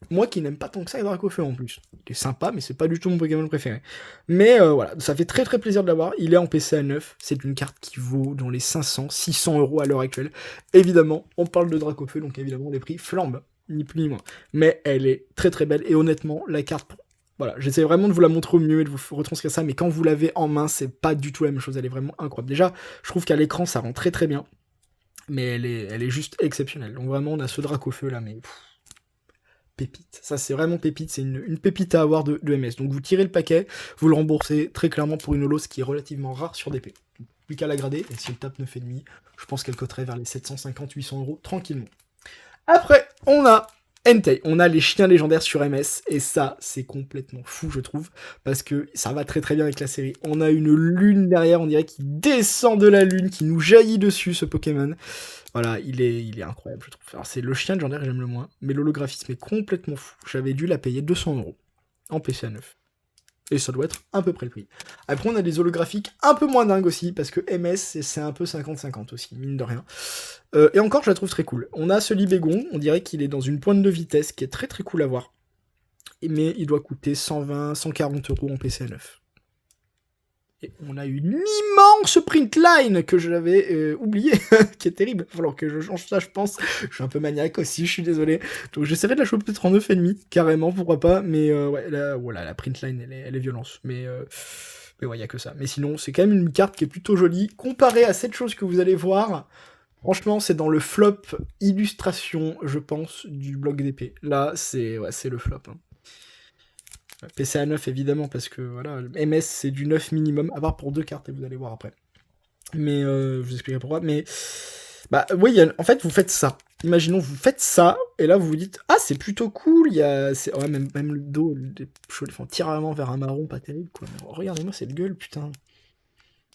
Moi qui n'aime pas tant que ça Dracofeu en plus. Il est sympa, mais c'est pas du tout mon Pokémon préféré. Mais voilà, ça fait très très plaisir de l'avoir. Il est en PCA 9. C'est une carte qui vaut dans les 500-600 euros à l'heure actuelle. Évidemment, on parle de Dracofeu, donc évidemment les prix flambent, ni plus ni moins. Mais elle est très très belle, et honnêtement, la carte... Voilà, j'essaie vraiment de vous la montrer au mieux et de vous retranscrire ça, mais quand vous l'avez en main, c'est pas du tout la même chose. Elle est vraiment incroyable. Déjà, je trouve qu'à l'écran, ça rend très très bien. Mais elle est juste exceptionnelle. Donc vraiment, on a ce Dracofeu là, mais... pépite. Ça, c'est vraiment pépite. C'est une pépite à avoir de MS. Donc, vous tirez le paquet, vous le remboursez très clairement pour une holo, ce qui est relativement rare sur DP. Plus qu'à la grader, et si elle tape 9,5, je pense qu'elle coterait vers les 750-800 euros tranquillement. Après, on a Entei. On a les chiens légendaires sur MS, et ça, c'est complètement fou, je trouve, parce que ça va très très bien avec la série. On a une lune derrière, on dirait qu'il descend de la lune, qui nous jaillit dessus, ce Pokémon. Voilà, il est incroyable, je trouve. Alors, c'est le chien légendaire que j'aime le moins, mais l'holographisme est complètement fou. J'avais dû la payer 200 euros en PCA 9. Et ça doit être à peu près le prix. Après, on a des holographiques un peu moins dingues aussi, parce que MS, c'est un peu 50-50 aussi, mine de rien. Et encore, je la trouve très cool. On a ce Libégon, on dirait qu'il est dans une pointe de vitesse, qui est très très cool à voir. Mais il doit coûter 120-140 euros en PCA 9. Et on a une immense printline que j'avais oublié, qui est terrible. Il va falloir que je change ça, je pense. Je suis un peu maniaque aussi, je suis désolé. Donc j'essaierai de la choper peut-être en 9,5, carrément, pourquoi pas. Mais ouais, là, voilà, la printline, elle est violente. Mais ouais, il n'y a que ça. Mais sinon, c'est quand même une carte qui est plutôt jolie. Comparée à cette chose que vous allez voir, franchement, c'est dans le flop illustration, je pense, du bloc d'épée. Là, c'est le flop. Hein. PCA 9 évidemment, parce que voilà, MS c'est du 9 minimum, à part pour 2 cartes, et vous allez voir après. Mais je vous expliquerai pourquoi. Mais bah oui, en fait vous faites ça. Imaginons vous faites ça, et là vous vous dites ah c'est plutôt cool, il y a ouais, même le dos, on tire vraiment vers un marron pas terrible quoi. Regardez-moi cette gueule putain.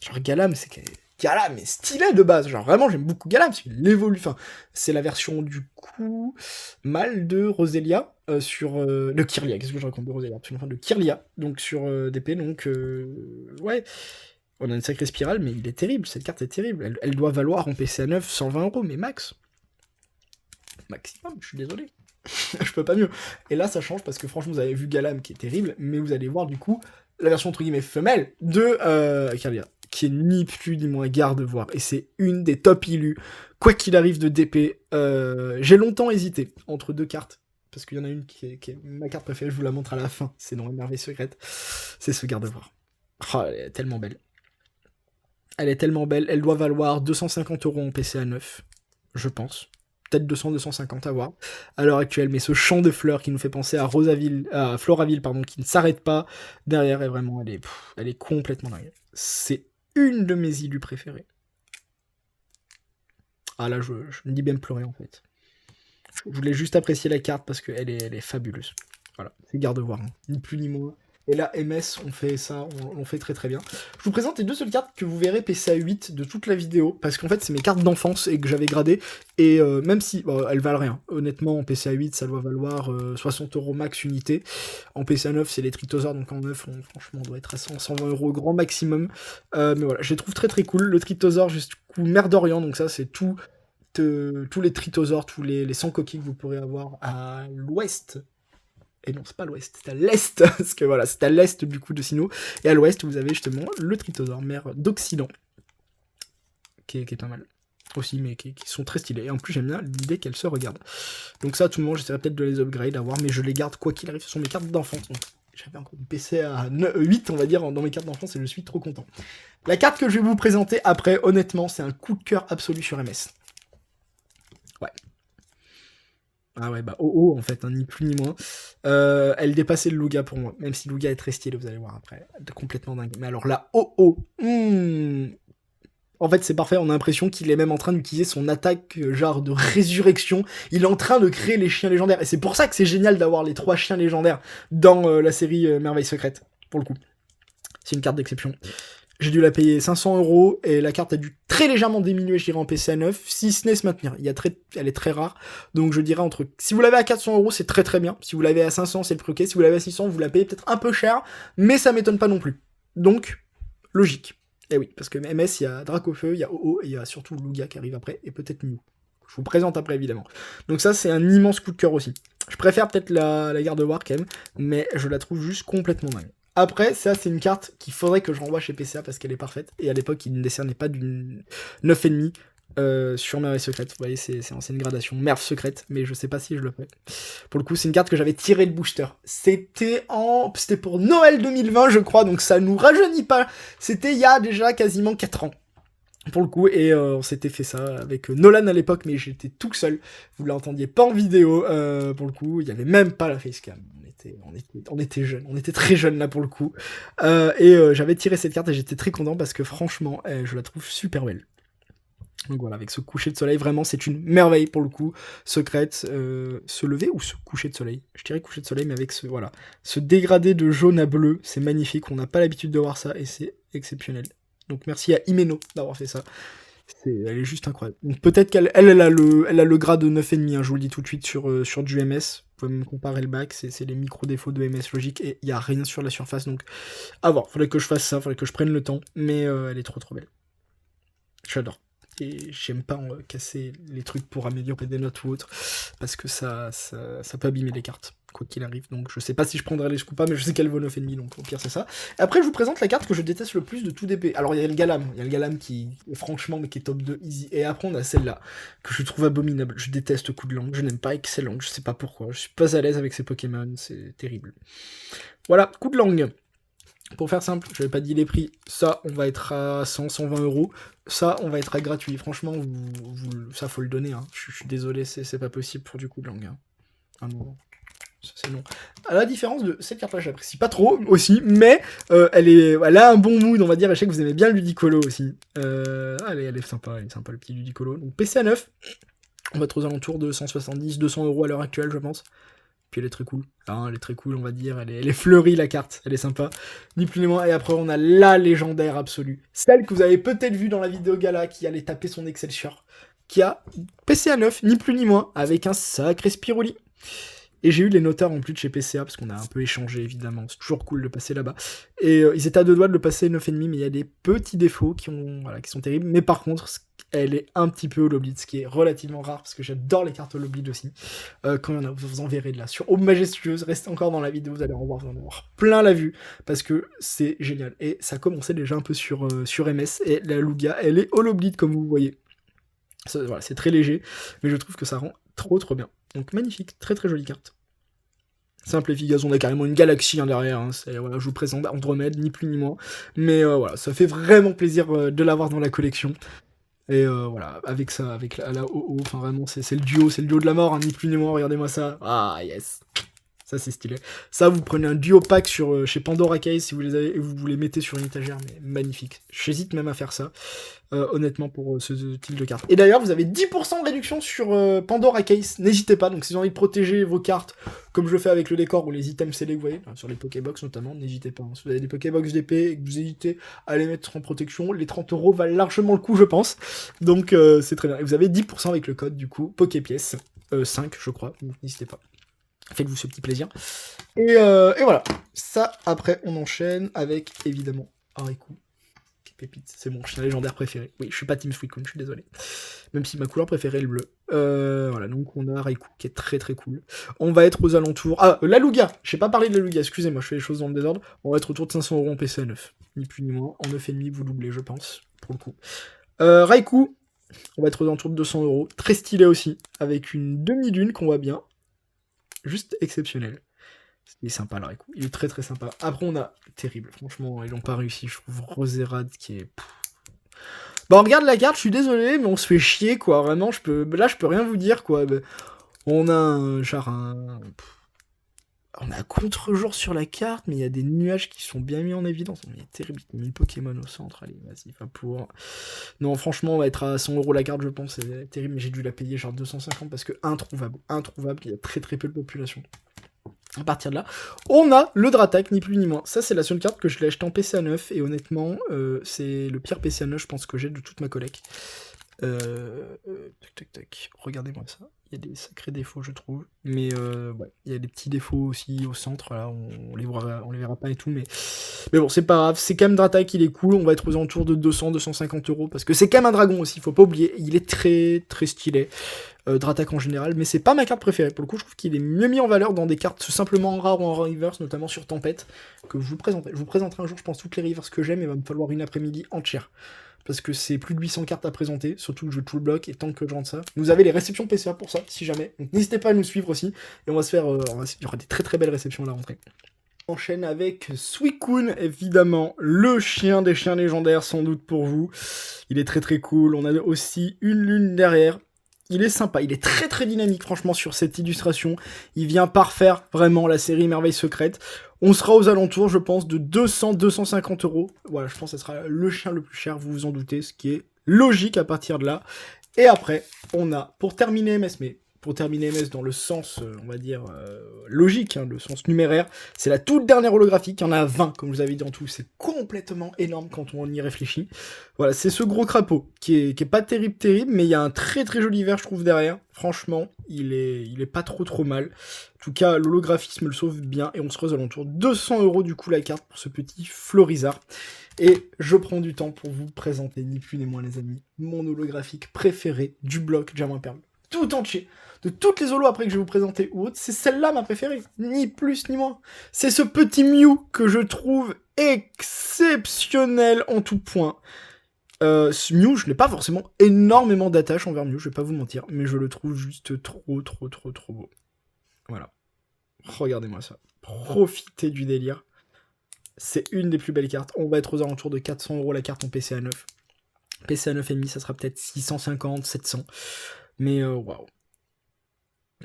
Genre Galam Galam est stylé de base, genre vraiment j'aime beaucoup Galam, parce qu'il évolue, enfin c'est la version du coup mal de Roselia sur de Kirlia, qu'est-ce que je raconte de Roselia, absolument, de Kirlia, donc sur DP, donc ouais, on a une sacrée spirale, mais il est terrible, cette carte est terrible, elle doit valoir en PCA 9 120 euros, mais max, maximum, je suis désolé, je peux pas mieux, et là ça change parce que franchement vous avez vu Galam qui est terrible, mais vous allez voir du coup la version entre guillemets femelle de Kirlia, qui est ni plus ni moins garde voir, et c'est une des top illus, quoi qu'il arrive de DP. J'ai longtemps hésité entre 2 cartes, parce qu'il y en a une qui est ma carte préférée, je vous la montre à la fin, c'est dans les merveilles secrètes, c'est ce garde voir. Oh, elle est tellement belle. Elle est tellement belle, elle doit valoir 250 euros en PCA 9, je pense. Peut-être 200-250 à voir à l'heure actuelle, mais ce champ de fleurs qui nous fait penser à Floraville, pardon, qui ne s'arrête pas derrière, et vraiment, elle est complètement dingue. C'est une de mes illus préférées. Ah là, je me dis bien pleurer en fait. Je voulais juste apprécier la carte parce qu'elle est fabuleuse. Voilà, c'est garde voir, hein. Ni plus ni moins. Et là, MS, on fait ça, on fait très très bien. Je vous présente les 2 seules cartes que vous verrez PCA 8 de toute la vidéo, parce qu'en fait, c'est mes cartes d'enfance et que j'avais gradées, et même si, elles valent rien. Honnêtement, en PCA 8, ça doit valoir 60 euros max unité. En PCA 9, c'est les Tritosaures, donc en 9, franchement, on doit être à 120 euros grand maximum. Mais voilà, je les trouve très très cool. Le Tritosaure, juste coup, mer d'Orient, donc ça, c'est tous les Tritosaures, tous les 100 coquilles que vous pourrez avoir à l'ouest. Et non, c'est pas à l'ouest, c'est à l'est, parce que voilà, c'est à l'est du coup de Sinnoh, et à l'ouest, vous avez justement le Tritosaure, mer d'Occident, qui est pas mal aussi, mais qui sont très stylés, et en plus j'aime bien l'idée qu'elles se regardent. Donc ça, à tout moment, j'essaierai peut-être de les upgrade, à voir, mais je les garde quoi qu'il arrive, ce sont mes cartes d'enfance, donc j'avais encore une PC à 8, on va dire, dans mes cartes d'enfance, et je suis trop content. La carte que je vais vous présenter après, honnêtement, c'est un coup de cœur absolu sur MS. Ouais. Ah ouais, bah en fait, hein, ni plus ni moins. Elle dépassait le Lugia pour moi, même si Lugia est très stylé, vous allez voir après. Complètement dingue. Mais alors là, en fait, c'est parfait, on a l'impression qu'il est même en train d'utiliser son attaque, genre de résurrection. Il est en train de créer les chiens légendaires. Et c'est pour ça que c'est génial d'avoir les 3 chiens légendaires dans la série Merveille Secrète, pour le coup. C'est une carte d'exception. J'ai dû la payer 500 € et la carte a dû très légèrement diminuer, je dirais, en PCA 9, si ce n'est se maintenir. Elle est très rare, donc je dirais si vous l'avez à 400 €, c'est très très bien. Si vous l'avez à 500, c'est le prix ok. Si vous l'avez à 600, vous la payez peut-être un peu cher, mais ça m'étonne pas non plus. Donc, logique. Et oui, parce que MS, il y a Dracofeu, il y a OO, et il y a surtout Lugia qui arrive après, et peut-être Mew. Je vous présente après, évidemment. Donc ça, c'est un immense coup de cœur aussi. Je préfère peut-être la Garde War quand même, mais je la trouve juste complètement dingue. Après, ça, c'est une carte qu'il faudrait que je renvoie chez PCA parce qu'elle est parfaite. Et à l'époque, il ne décernait pas d'une 9,5 sur Merveille Secrète. Vous voyez, c'est ancienne gradation. Merve Secrète, mais je sais pas si je le fais. Pour le coup, c'est une carte que j'avais tiré de booster. C'était pour Noël 2020, je crois, donc ça nous rajeunit pas. C'était il y a déjà quasiment 4 ans. Pour le coup, et on s'était fait ça avec Nolan à l'époque, mais j'étais tout seul. Vous l'entendiez pas en vidéo, pour le coup, il y avait même pas la facecam. On était jeunes, on était très jeunes là pour le coup. J'avais tiré cette carte et j'étais très content parce que franchement, je la trouve super belle. Donc voilà, avec ce coucher de soleil, vraiment c'est une merveille pour le coup. Secrète, se lever ou se coucher de soleil? Je dirais coucher de soleil, mais avec ce dégradé de jaune à bleu, c'est magnifique. On n'a pas l'habitude de voir ça et c'est exceptionnel. Donc merci à Himeno d'avoir fait ça. Elle est juste incroyable. Donc peut-être qu'elle a le grade de 9,5, hein, je vous le dis tout de suite sur du MS. Vous pouvez me comparer le bac, c'est les micro-défauts de MS logique et il n'y a rien sur la surface. Donc à voir, faudrait que je fasse ça, faudrait que je prenne le temps. Mais elle est trop trop belle. J'adore. Et j'aime pas casser les trucs pour améliorer des notes ou autre, parce que ça peut abîmer les cartes, quoi qu'il arrive. Donc je sais pas si je prendrai les coups pas, mais je sais qu'elle vaut 9,5, donc au pire c'est ça. Et après je vous présente la carte que je déteste le plus de tout DP. Alors il y a le Galam qui franchement mais qui est top 2 easy. Et après on a celle-là, que je trouve abominable. Je déteste coup de langue, je n'aime pas Excellent, je sais pas pourquoi. Je suis pas à l'aise avec ces Pokémon, c'est terrible. Voilà, coup de langue. Pour faire simple, je n'avais pas dit les prix, ça on va être à 100, 120 €, ça on va être à gratuit, franchement, ça faut le donner, hein. Je suis désolé, c'est pas possible pour du coup de langue. Hein. Un moment. Ça c'est non. À la différence de cette carte-là, j'apprécie pas trop aussi, mais elle a un bon mood, on va dire, et je sais que vous aimez bien le Ludicolo aussi. Elle est sympa le petit Ludicolo. Donc PCA 9, on va être aux alentours de 170, 200 € à l'heure actuelle, je pense. Puis elle est très cool. Hein, elle est très cool, on va dire. Elle est fleurie, la carte. Elle est sympa. Ni plus ni moins. Et après, on a la légendaire absolue. Celle que vous avez peut-être vue dans la vidéo gala qui allait taper son Excelsior. Qui a PCA 9, ni plus ni moins, avec un sacré Spiruli. Et j'ai eu les noteurs en plus de chez PCA, parce qu'on a un peu échangé, évidemment. C'est toujours cool de passer là-bas. Et ils étaient à 2 doigts de le passer 9,5, mais il y a des petits défauts qui sont terribles. Mais par contre, elle est un petit peu holoblade, ce qui est relativement rare, parce que j'adore les cartes holoblade aussi. Quand il y en a, vous en verrez de là. Sur Aube Majestueuse, restez encore dans la vidéo, vous allez en voir plein la vue, parce que c'est génial. Et ça commençait déjà un peu sur MS, et la Lugia, elle est holoblade, comme vous voyez. Voilà, c'est très léger, mais je trouve que ça rend trop trop bien. Donc magnifique, très très jolie carte. Simple efficace, on a carrément une galaxie derrière, hein. Voilà, je vous présente Andromède, ni plus ni moins. Mais voilà, ça fait vraiment plaisir de l'avoir dans la collection. Et voilà, avec ça, avec la OO, enfin vraiment, c'est le duo de la mort, hein, ni plus ni moins, regardez-moi ça. Ah yes. Ça c'est stylé. Ça, vous prenez un duo pack chez Pandora Case si vous les avez et vous les mettez sur une étagère, mais magnifique. J'hésite même à faire ça, honnêtement, pour ce type de carte. Et d'ailleurs, vous avez 10% de réduction sur Pandora Case, n'hésitez pas. Donc si vous avez envie de protéger vos cartes, comme je le fais avec le décor ou les items scellés, vous voyez, sur les Pokébox notamment, n'hésitez pas. Hein. Si vous avez des Pokébox DP et que vous hésitez à les mettre en protection, les 30 € valent largement le coup, je pense. Donc c'est très bien. Et vous avez 10% avec le code, du coup, Poképièce, 5, je crois, donc n'hésitez pas. Faites-vous ce petit plaisir. Et voilà. Ça, après, on enchaîne avec, évidemment, Raikou. Pépite, c'est mon chien légendaire préféré. Oui, je suis pas Team Suicune, je suis désolé. Même si ma couleur préférée est le bleu. Voilà, donc on a Raikou, qui est très très cool. On va être aux alentours... Ah, la Lugia. J'ai pas parlé de la Lugia, excusez-moi, je fais les choses dans le désordre. On va être autour de 500 € en PCA 9. Ni plus ni moins. En 9,5, vous doublez, je pense, pour le coup. Raikou, on va être aux alentours de 200 €. Très stylé aussi, avec une demi-lune qu'on voit bien. Juste exceptionnel. Il est sympa, là, il est très très sympa. Après, on a... Terrible, franchement, ils l'ont pas réussi, je trouve. Roserade qui est... Bon, on regarde la carte, je suis désolé, mais on se fait chier, quoi. Vraiment, là, je peux rien vous dire, quoi. On a un... On a un contre-jour sur la carte, mais il y a des nuages qui sont bien mis en évidence. Il est terrible, il a mis le Pokémon au centre, allez, vas-y, va pour... Non, franchement, on va être à 100 € la carte, je pense, c'est terrible, mais j'ai dû la payer genre 250 parce que introuvable, il y a très très peu de population. À partir de là, on a le Dratak, ni plus ni moins. Ça, c'est la seule carte que je l'ai acheté en PCA 9, et honnêtement, c'est le pire PCA 9, je pense, que j'ai de toute ma collecte. Tac, regardez-moi ça. Il y a des sacrés défauts, je trouve. Mais ouais, il y a des petits défauts aussi au centre, là, on les verra pas et tout, mais bon, c'est pas grave. C'est quand même Dratak, il est cool, on va être aux alentours de 200-250 euros, parce que c'est quand même un dragon aussi, faut pas oublier. Il est très très stylé. Dratak en général, mais c'est pas ma carte préférée. Pour le coup, je trouve qu'il est mieux mis en valeur dans des cartes simplement en rare ou en reverse, notamment sur Tempête, que je vous présenterai. Je vous présenterai un jour, je pense, toutes les reverse que j'aime, et il va me falloir une après-midi entière. Parce que c'est plus de 800 cartes à présenter, surtout que je tout le bloc, et tant que je rentre ça. Vous avez les réceptions PCA pour ça, si jamais. Donc n'hésitez pas à nous suivre aussi, et on va se faire... il y aura des très très belles réceptions à la rentrée. On enchaîne avec Suicune, évidemment, le chien des chiens légendaires, sans doute pour vous. Il est très très cool, on a aussi une lune derrière. Il est sympa, il est très très dynamique franchement sur cette illustration. Il vient parfaire vraiment la série Merveilles Secrètes. On sera aux alentours, je pense, de 200-250 euros. Voilà, je pense que ce sera le chien le plus cher, vous vous en doutez, ce qui est logique à partir de là. Et après, on a, pour terminer MS, mais pour terminer MS dans le sens, on va dire, logique, hein, le sens numéraire, c'est la toute dernière holographique, il y en a 20, comme je vous avais dit en tout, c'est complètement énorme quand on y réfléchit. Voilà, c'est ce gros crapaud, qui est pas terrible, mais il y a un très très joli vert, je trouve, derrière. Franchement, il est pas trop mal. En tout cas, l'holographisme le sauve bien, et on se creuse à l'entour. 200 euros du coup la carte pour ce petit Florizard. Et je prends du temps pour vous présenter, ni plus ni moins les amis, mon holographique préféré du bloc Diamant Perle. Tout entier. De toutes les holos après que je vais vous présenter ou autres, c'est celle-là ma préférée. Ni plus ni moins. C'est ce petit Mew que je trouve exceptionnel en tout point. Ce Mew, je n'ai pas forcément énormément d'attache envers Mew, je vais pas vous mentir, mais je le trouve juste trop beau. Voilà. Regardez-moi ça. Profitez du délire. C'est une des plus belles cartes. On va être aux alentours de 400 euros la carte en PCA 9. PCA 9,5, ça sera peut-être 650, 700. Mais waouh.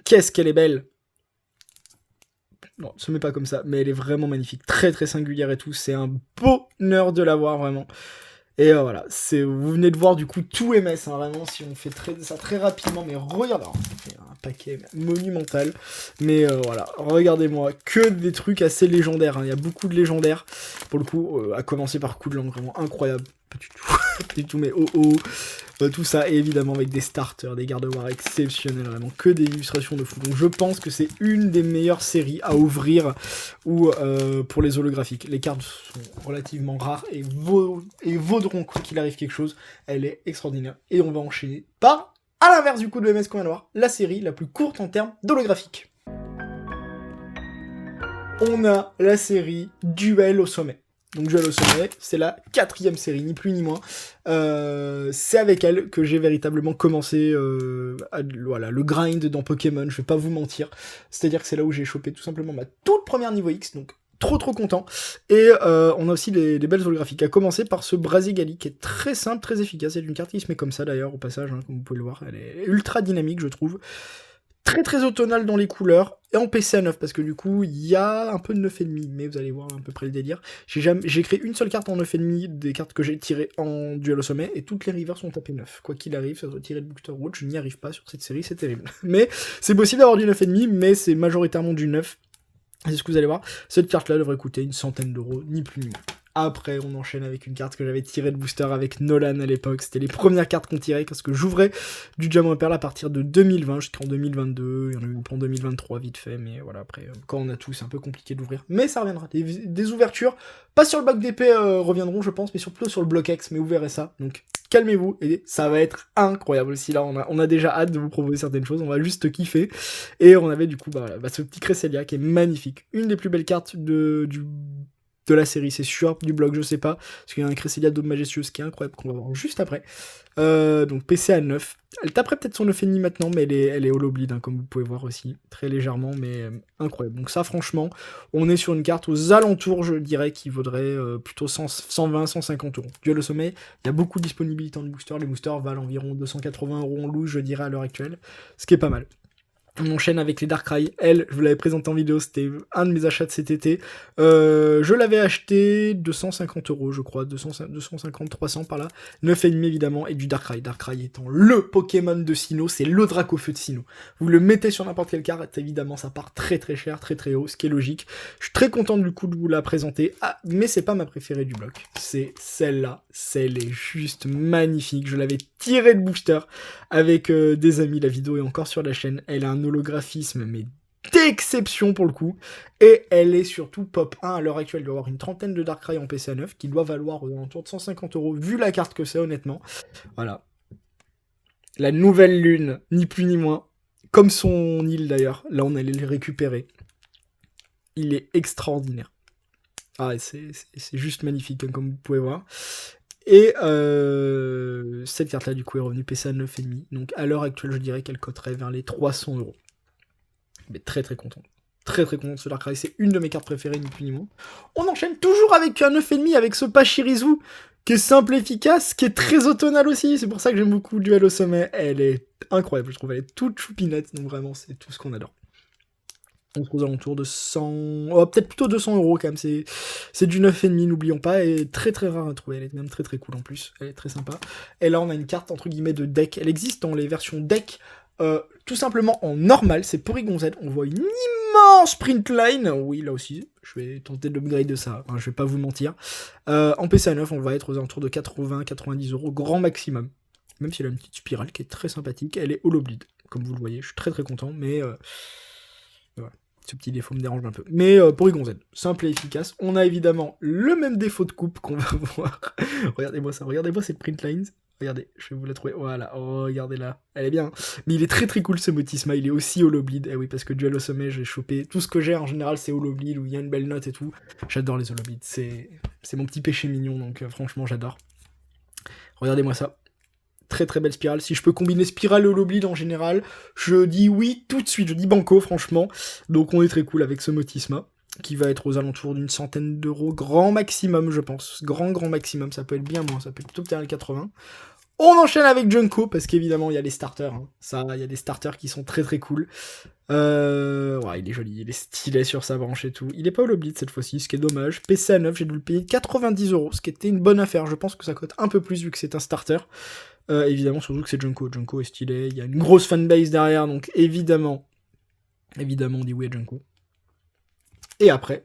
Qu'est-ce qu'elle est belle! Non, se met pas comme ça, mais elle est vraiment magnifique. Très très singulière et tout. C'est un bonheur de la voir, vraiment. Et voilà, vous venez de voir du coup tout MS, hein, vraiment, si on fait ça très rapidement, mais regardez, ça fait un paquet monumental, mais voilà, regardez-moi, que des trucs assez légendaires, hein. Il y a beaucoup de légendaires, pour le coup, à commencer par coup de langue, vraiment incroyable, pas du tout, mais tout ça, et évidemment avec des starters, des garde-war exceptionnels, vraiment, que des illustrations de fou. Donc je pense que c'est une des meilleures séries à ouvrir ou pour les holographiques. Les cartes sont relativement rares et vaudront quoi qu'il arrive quelque chose. Elle est extraordinaire. Et on va enchaîner par, à l'inverse du coup de MS qu'on vient de voir, la série la plus courte en termes d'holographique. On a la série Duel au sommet. Donc Duel au sommet, c'est la 4e série, ni plus ni moins. C'est avec elle que j'ai véritablement commencé voilà, le grind dans Pokémon, je vais pas vous mentir. C'est-à-dire que c'est là où j'ai chopé tout simplement ma toute première niveau X, donc trop content. Et on a aussi des belles holographiques, à commencer par ce Brasigali qui est très simple, très efficace. C'est une carte qui se met comme ça d'ailleurs, au passage, hein, comme vous pouvez le voir. Elle est ultra dynamique, je trouve. Très automnal dans les couleurs, et en PCA 9, parce que du coup, il y a un peu de 9,5, mais vous allez voir à peu près le délire. J'ai créé une seule carte en 9,5, des cartes que j'ai tirées en duel au sommet, et toutes les rivers sont tapées 9. Quoi qu'il arrive, ça doit tirer le booster road, je n'y arrive pas sur cette série, c'est terrible. Mais c'est possible d'avoir du 9,5, mais c'est majoritairement du 9. C'est ce que vous allez voir. Cette carte-là devrait coûter une centaine d'euros, ni plus ni moins. Après, on enchaîne avec une carte que j'avais tirée de booster avec Nolan à l'époque. C'était les premières cartes qu'on tirait, parce que j'ouvrais du Diamant Perle à partir de 2020 jusqu'en 2022. Il y en a eu en 2023 vite fait, mais voilà, après, quand on a tout, c'est un peu compliqué d'ouvrir. Mais ça reviendra. Des ouvertures, pas sur le bloc d'épée reviendront, je pense, mais plutôt sur le bloc X, mais vous verrez ça. Donc, calmez-vous, et ça va être incroyable aussi. Là, on a déjà hâte de vous proposer certaines choses, on va juste kiffer. Et on avait du coup ce petit Cresselia qui est magnifique. Une des plus belles cartes de la série, c'est sûr, du blog, je sais pas, parce qu'il y a un Cresselia d'Aube Majestueuse qui est incroyable, qu'on va voir juste après. Donc PC à 9. Elle taperait peut-être son 9,5 maintenant, mais elle est holo bleed, hein, comme vous pouvez voir aussi, très légèrement, mais incroyable. Donc ça, franchement, on est sur une carte aux alentours, je dirais, qui vaudrait plutôt 120, 150 euros. Duel au sommet, il y a beaucoup de disponibilité en booster, les boosters valent environ 280 euros en loose, je dirais, à l'heure actuelle, ce qui est pas mal. On enchaîne avec les Darkrai. Elle, je vous l'avais présenté en vidéo, c'était un de mes achats de cet été. Je l'avais acheté 250 €, je crois, 250, 300 par là. 9,5 évidemment, et du Darkrai. Darkrai étant le Pokémon de Sinnoh, c'est le Dracofeu de Sinnoh. Vous le mettez sur n'importe quelle carte, évidemment, ça part très très cher, très très haut, ce qui est logique. Je suis très content du coup de vous la présenter. Ah, mais c'est pas ma préférée du bloc. C'est celle-là. Celle est juste magnifique. Je l'avais tirée de booster avec des amis. La vidéo est encore sur la chaîne. Elle a un holographisme, mais d'exception pour le coup. Et elle est surtout pop 1 à l'heure actuelle. Il doit y avoir une trentaine de Darkrai en PCA 9 qui doit valoir aux alentours de 150 €, vu la carte que c'est, honnêtement. Voilà. La nouvelle lune, ni plus ni moins. Comme son île d'ailleurs. Là, on allait le récupérer. Il est extraordinaire. Ah, c'est juste magnifique, hein, comme vous pouvez voir. Et cette carte-là, du coup, est revenue PCA 9,5. Donc, à l'heure actuelle, je dirais qu'elle coterait vers les 300 €. Mais très très content. Très très content de ce Darkrai. C'est une de mes cartes préférées, ni plus ni moins. On enchaîne toujours avec un 9,5 avec ce Pachirisu, qui est simple, efficace, qui est très automnal aussi. C'est pour ça que j'aime beaucoup Duel au sommet. Elle est incroyable, je trouve. Elle est toute choupinette. Donc, vraiment, c'est tout ce qu'on adore. On se trouve aux alentours de 100... Oh, peut-être plutôt 200 € quand même, c'est du 9,5, n'oublions pas, et très très rare à trouver, elle est même très très cool en plus, elle est très sympa. Et là on a une carte entre guillemets de deck, elle existe dans les versions deck, tout simplement en normal, c'est Porygon Z, on voit une immense print line, oui là aussi, je vais tenter de l'upgrade de ça, enfin, je vais pas vous mentir. En PCA 9, on va être aux alentours de 80-90 € grand maximum, même si elle a une petite spirale qui est très sympathique, elle est holo bleed, comme vous le voyez, je suis très très content, mais... Voilà. Ce petit défaut me dérange un peu. Mais Porygon Z, simple et efficace. On a évidemment le même défaut de coupe qu'on va voir. Regardez-moi ça, regardez-moi cette print lines. Regardez, je vais vous la trouver. Voilà, oh, regardez-la. Elle est bien. Mais il est très très cool ce Motisma, il est aussi holo bleed. Eh oui, parce que Duel au sommet, j'ai chopé. Tout ce que j'ai en général, c'est holo bleed, où il y a une belle note et tout. J'adore les holo bleed. C'est mon petit péché mignon, donc franchement, j'adore. Regardez-moi ça. Très très belle spirale. Si je peux combiner spirale et holo bleed en général, je dis oui tout de suite, je dis banco franchement. Donc on est très cool avec ce Motisma, qui va être aux alentours d'une centaine d'euros, grand maximum je pense. Grand maximum, ça peut être bien moins, ça peut être plutôt peut-être 80. On enchaîne avec Junko, parce qu'évidemment il y a les starters, hein. Ça, il y a des starters qui sont très très cool. Ouais, il est joli, il est stylé sur sa branche et tout. Il est pas holo bleed cette fois-ci, ce qui est dommage. PCA 9, j'ai dû le payer 90 €, ce qui était une bonne affaire. Je pense que ça coûte un peu plus vu que c'est un starter. Évidemment, surtout que c'est Junko. Junko est stylé, il y a une grosse fanbase derrière, donc évidemment, on dit oui à Junko. Et après,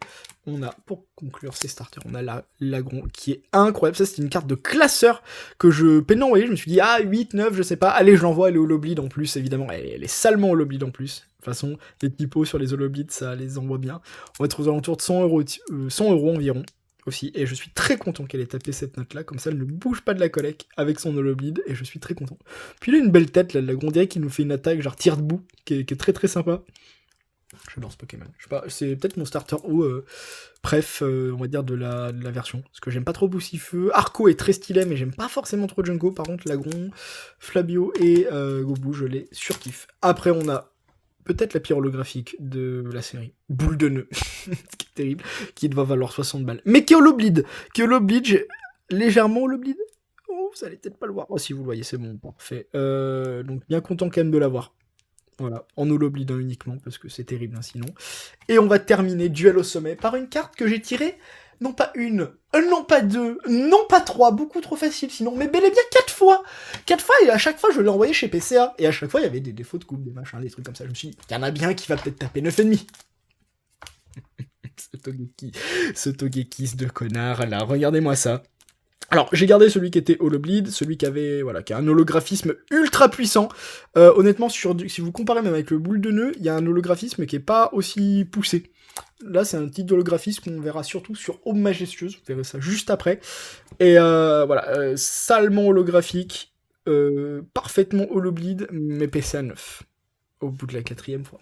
on a, pour conclure ces starters, on a la Lagron qui est incroyable. Ça, c'est une carte de classeur que je peinais envoyer. Je me suis dit, ah, 8, 9, je sais pas. Allez, je l'envoie, elle est holo bleed en plus, évidemment. Elle est salement holo bleed en plus. De toute façon, les typos sur les holo bleed, ça les envoie bien. On va être aux alentours de 100 € environ. Aussi, et je suis très content qu'elle ait tapé cette note là, comme ça elle ne bouge pas de la collecte avec son holo bleed, et je suis très content. Puis il a une belle tête là, la Grondier qui nous fait une attaque genre tire debout, qui est très très sympa. J'adore ce Pokémon. Je sais pas, c'est peut-être mon starter ou bref, on va dire de la version, parce que j'aime pas trop Boussifeu. Arco est très stylé, mais j'aime pas forcément trop Junko. Par contre, Lagron, Flabio et Gobu, je les surkiffe. Après, on a peut-être la pire holographique de la série, Boule de nœud, qui est terrible, qui doit valoir 60 balles. Mais qui est holo bleed, j'ai légèrement holo bleed. Oh, vous allez peut-être pas le voir. Oh, si vous le voyez, c'est bon, parfait. Donc bien content quand même de l'avoir. Voilà, en holo bleed uniquement, parce que c'est terrible hein, sinon. Et on va terminer Duel au sommet par une carte que j'ai tirée, non pas une, non pas deux, non pas trois, beaucoup trop facile sinon, mais bel et bien 4 fois. 4 fois, et à chaque fois je l'ai envoyé chez PCA, et à chaque fois il y avait des défauts de coupe, des machins, des trucs comme ça. Je me suis dit, il y en a bien qui va peut-être taper 9,5. Ce Togekiss de connard, là, regardez-moi ça. Alors, j'ai gardé celui qui était holo bleed, celui qui avait, voilà, qui a un holographisme ultra puissant. Honnêtement, si vous comparez même avec le boule de nœud, il y a un holographisme qui est pas aussi poussé. Là, c'est un type d'holographisme qu'on verra surtout sur Aube Majestueuse, vous verrez ça juste après. Et voilà, salement holographique, parfaitement holo bleed, mais PCA 9, au bout de la 4e fois.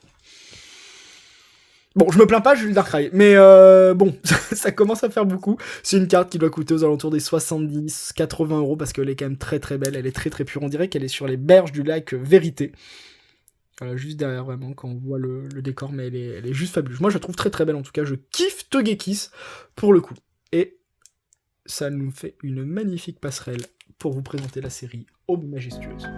Bon, je me plains pas, j'ai eu le Darkrai, mais bon, ça commence à faire beaucoup. C'est une carte qui doit coûter aux alentours des 70-80 € parce qu'elle est quand même très très belle, elle est très très pure. On dirait qu'elle est sur les berges du lac Vérité. Voilà, juste derrière vraiment quand on voit le décor, mais elle est juste fabuleuse. Moi je la trouve très très belle en tout cas, je kiffe Togekiss pour le coup. Et ça nous fait une magnifique passerelle pour vous présenter la série Aube Majestueuse.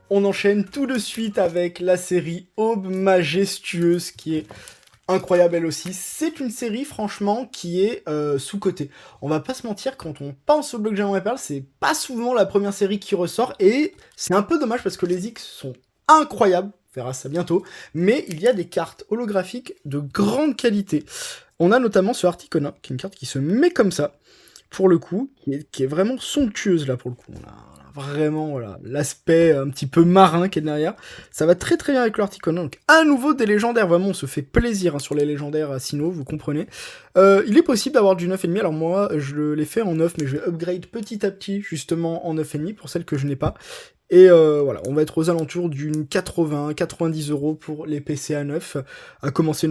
On enchaîne tout de suite avec la série Aube Majestueuse, qui est incroyable elle aussi. C'est une série franchement qui est sous-cotée. On va pas se mentir, quand on pense au bloc Diamant et Perle, c'est pas souvent la première série qui ressort, et c'est un peu dommage parce que les X sont incroyables, on verra ça bientôt, mais il y a des cartes holographiques de grande qualité. On a notamment ce Articona, qui est une carte qui se met comme ça, pour le coup, qui est vraiment somptueuse là pour le coup. On a vraiment voilà l'aspect un petit peu marin qui est derrière. Ça va très très bien avec l'Articona. Donc à nouveau des légendaires, vraiment on se fait plaisir hein, sur les légendaires à Sinnoh, vous comprenez. Il est possible d'avoir du 9,5, alors moi je l'ai fait en 9, mais je vais upgrade petit à petit justement en 9,5 pour celles que je n'ai pas. Et voilà, on va être aux alentours d'une 80-90 € pour les PC à 9, à commencer